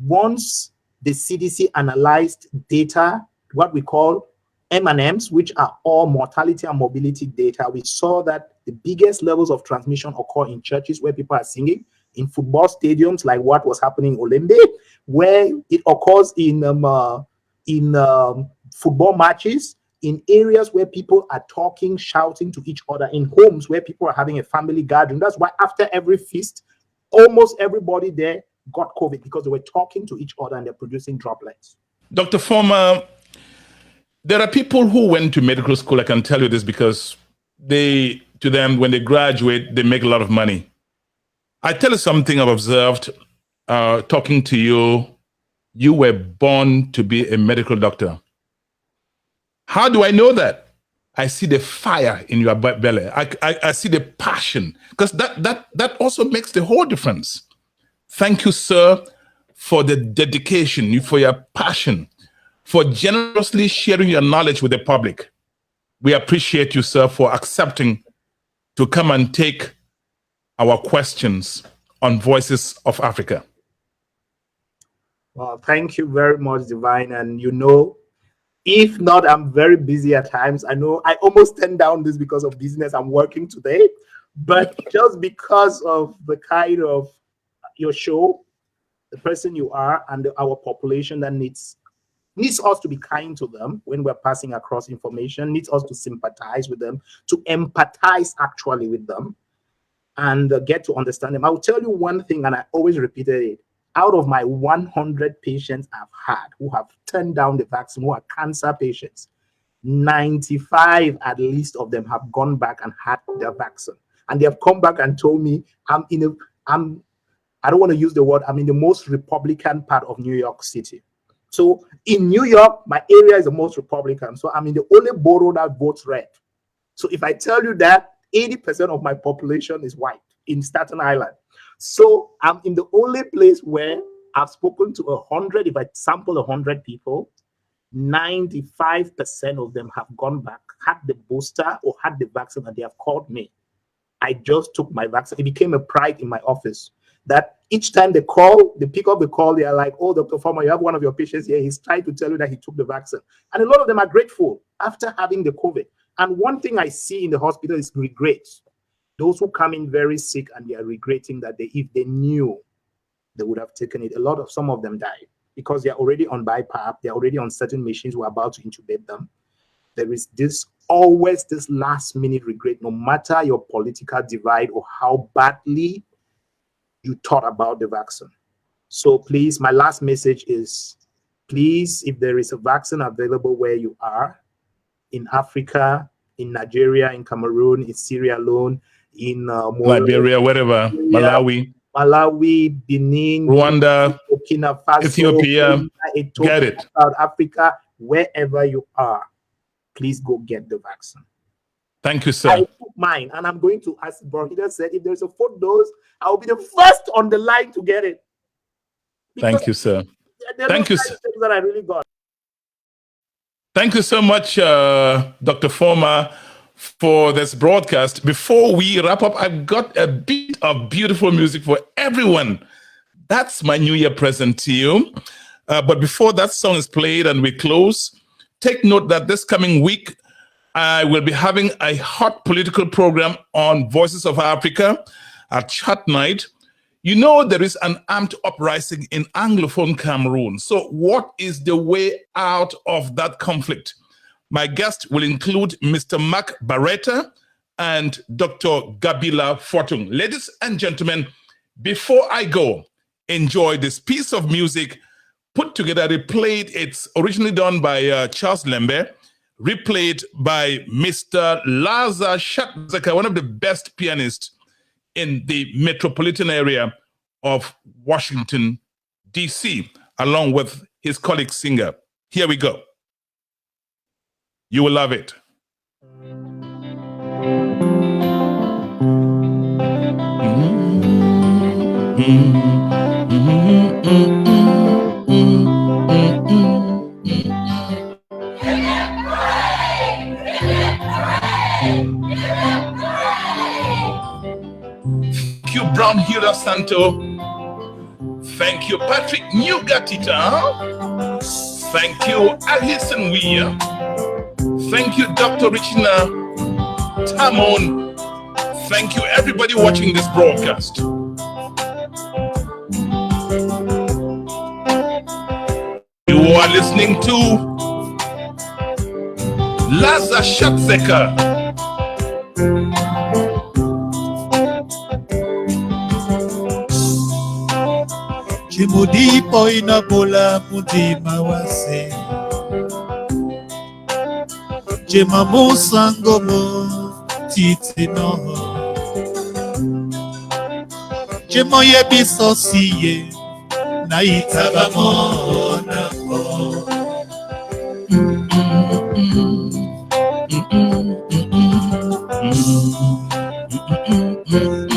Once the CDC analyzed data, what we call M&Ms, which are all mortality and mobility data, we saw that the biggest levels of transmission occur in churches where people are singing, in football stadiums, like what was happening in Olembe, where it occurs in football matches, in areas where people are talking, shouting to each other, in homes where people are having a family gathering. That's why after every feast, almost everybody there got COVID, because they were talking to each other and they're producing droplets. Dr. Foma, there are people who went to medical school, I can tell you this, because to them, when they graduate, they make a lot of money. I tell you something I've observed talking to you. You were born to be a medical doctor. How do I know that? I see the fire in your belly. I see the passion, because that also makes the whole difference. Thank you, sir, for the dedication, for your passion. for generously sharing your knowledge with the public. We appreciate you, sir, for accepting to come and take our questions on Voices of Africa. Well, thank you very much, Divine. And if not, I'm very busy at times. I know I almost turned down this because of business. I'm working today, but just because of the kind of your show, the person you are, and our population that needs us to be kind to them when we're passing across information, needs us to sympathize with them, to empathize actually with them, and get to understand them. I'll tell you one thing, and I always repeated it. Out of my 100 patients I've had who have turned down the vaccine, who are cancer patients, 95 at least of them have gone back and had their vaccine. And they have come back and told me, I don't want to use the word, I'm in the most Republican part of New York City. So in New York, my area is the most Republican. So I'm in the only borough that votes red. So if I tell you that 80% of my population is white in Staten Island. So I'm in the only place where I've spoken to 100. If I sample 100 people, 95% of them have gone back, had the booster or had the vaccine, and they have called me. I just took my vaccine. It became a pride in my office that each time they pick up the call, they are like, "Oh, Dr. Foma, you have one of your patients here. He's trying to tell you that he took the vaccine." And a lot of them are grateful after having the COVID. And one thing I see in the hospital is regret. Those who come in very sick and they are regretting that if they knew, they would have taken it. Some of them died because they're already on BiPAP, they're already on certain machines, we're about to intubate them. There is always this last minute regret, no matter your political divide or how badly you thought about the vaccine. So please, my last message is, please, if there is a vaccine available where you are, in Africa, in Nigeria, in Cameroon, in Sierra Leone, in Liberia, wherever, Malawi, Benin, Rwanda, Burkina Faso, Ethiopia, Ethiopia, get it. South Africa, wherever you are, please go get the vaccine. Thank you, sir. I took mine, and I'm going to, as Borhida said, if there's a 4th dose, I'll be the first on the line to get it. Thank you, sir. Thank you, sir. That I really got. Thank you so much, Dr. Foma, for this broadcast. Before we wrap up, I've got a bit of beautiful music for everyone. That's my New Year present to you. But before that song is played and we close, take note that this coming week, I will be having a hot political program on Voices of Africa at Chat Night. You know, there is an armed uprising in Anglophone Cameroon. So what is the way out of that conflict? My guest will include Mr. Mark Barretta and Dr. Gabila Fortung. Ladies and gentlemen, before I go, enjoy this piece of music put together, replayed. It's originally done by Charles Lembe, replayed by Mr. Laza Shatzeka, one of the best pianists in the metropolitan area of Washington, D.C., along with his colleague singer. Here we go. You will love it. Thank you, Brown Hira Santo. Thank you, Patrick Nugatita. Thank you, Alison Weir. Thank you, Dr. Richina Tamon. Thank you, everybody watching this broadcast. You are listening to Laza Shatzeka. Chimudipo inabola mutima wase Chemamu sangomo titi no Chemoye bisosiye na itabamo na po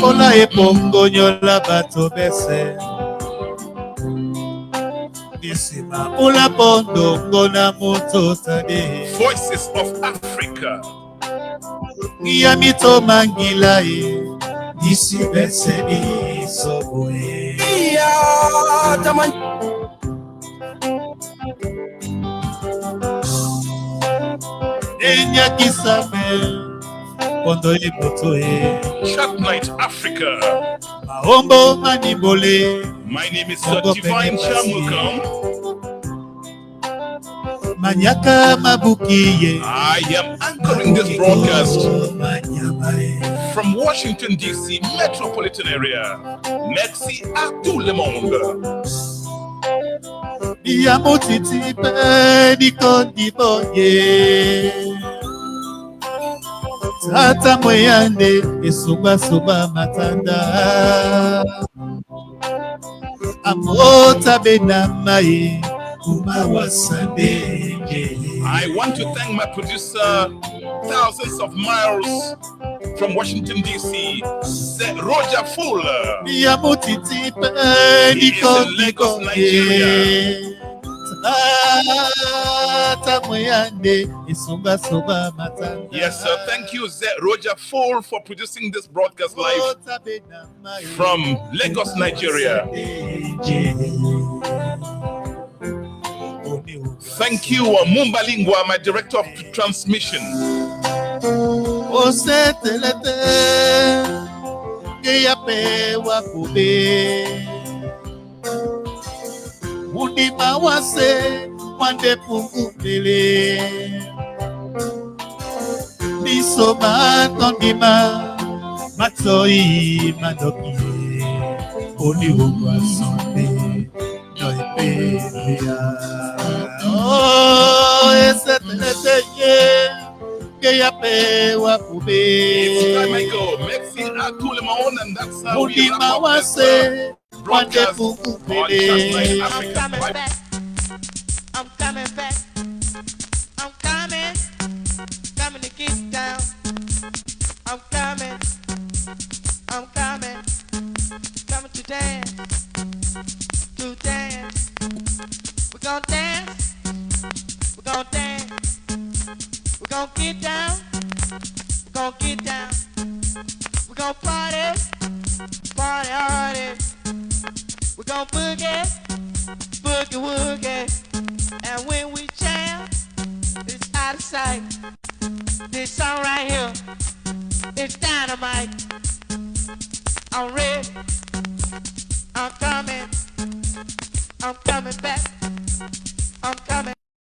Ola epongo nyola bato bese Maula pondongo na moto sade. Voices of Africa. Iya mito mangila e. Disi bese ni soboe. Yeah, taman. Enya kisame. Pondo e moto e. Chat Night Africa. Maombo manibole. My name is Divine Chamukam. Manyaka mabukiye. I am anchoring this broadcast from Washington, D.C. metropolitan area. Merci à tout le monde. Yamotiti pedi kondiboye. Tata moyande esuba suba matanda. Amota benamaye umawasande. I want to thank my producer, thousands of miles from Washington, D.C., Roger Fuller. He is in Lagos, Nigeria. Yes, sir. Thank you, Roger Full, for producing this broadcast live from Lagos, Nigeria. Thank you, Mumbalingwa, my director of transmission. Unima wase wande pungupele. Nisoma tondima matoi manoki. Oni uwa sonde noipelea. Oh, ese telete que pe wa kube. It's time I go. Merci à tout le monde, and that's how we wrap up this broadcast on Chat Night Africa. I'm coming back. I'm coming back. I'm coming to get down. I'm coming to dance, We're gonna dance, we're gonna get down, we're gonna party hardy. We're gonna boogie woogie, and when we jam, it's out of sight. This song right here, it's dynamite. I'm ready, I'm coming back.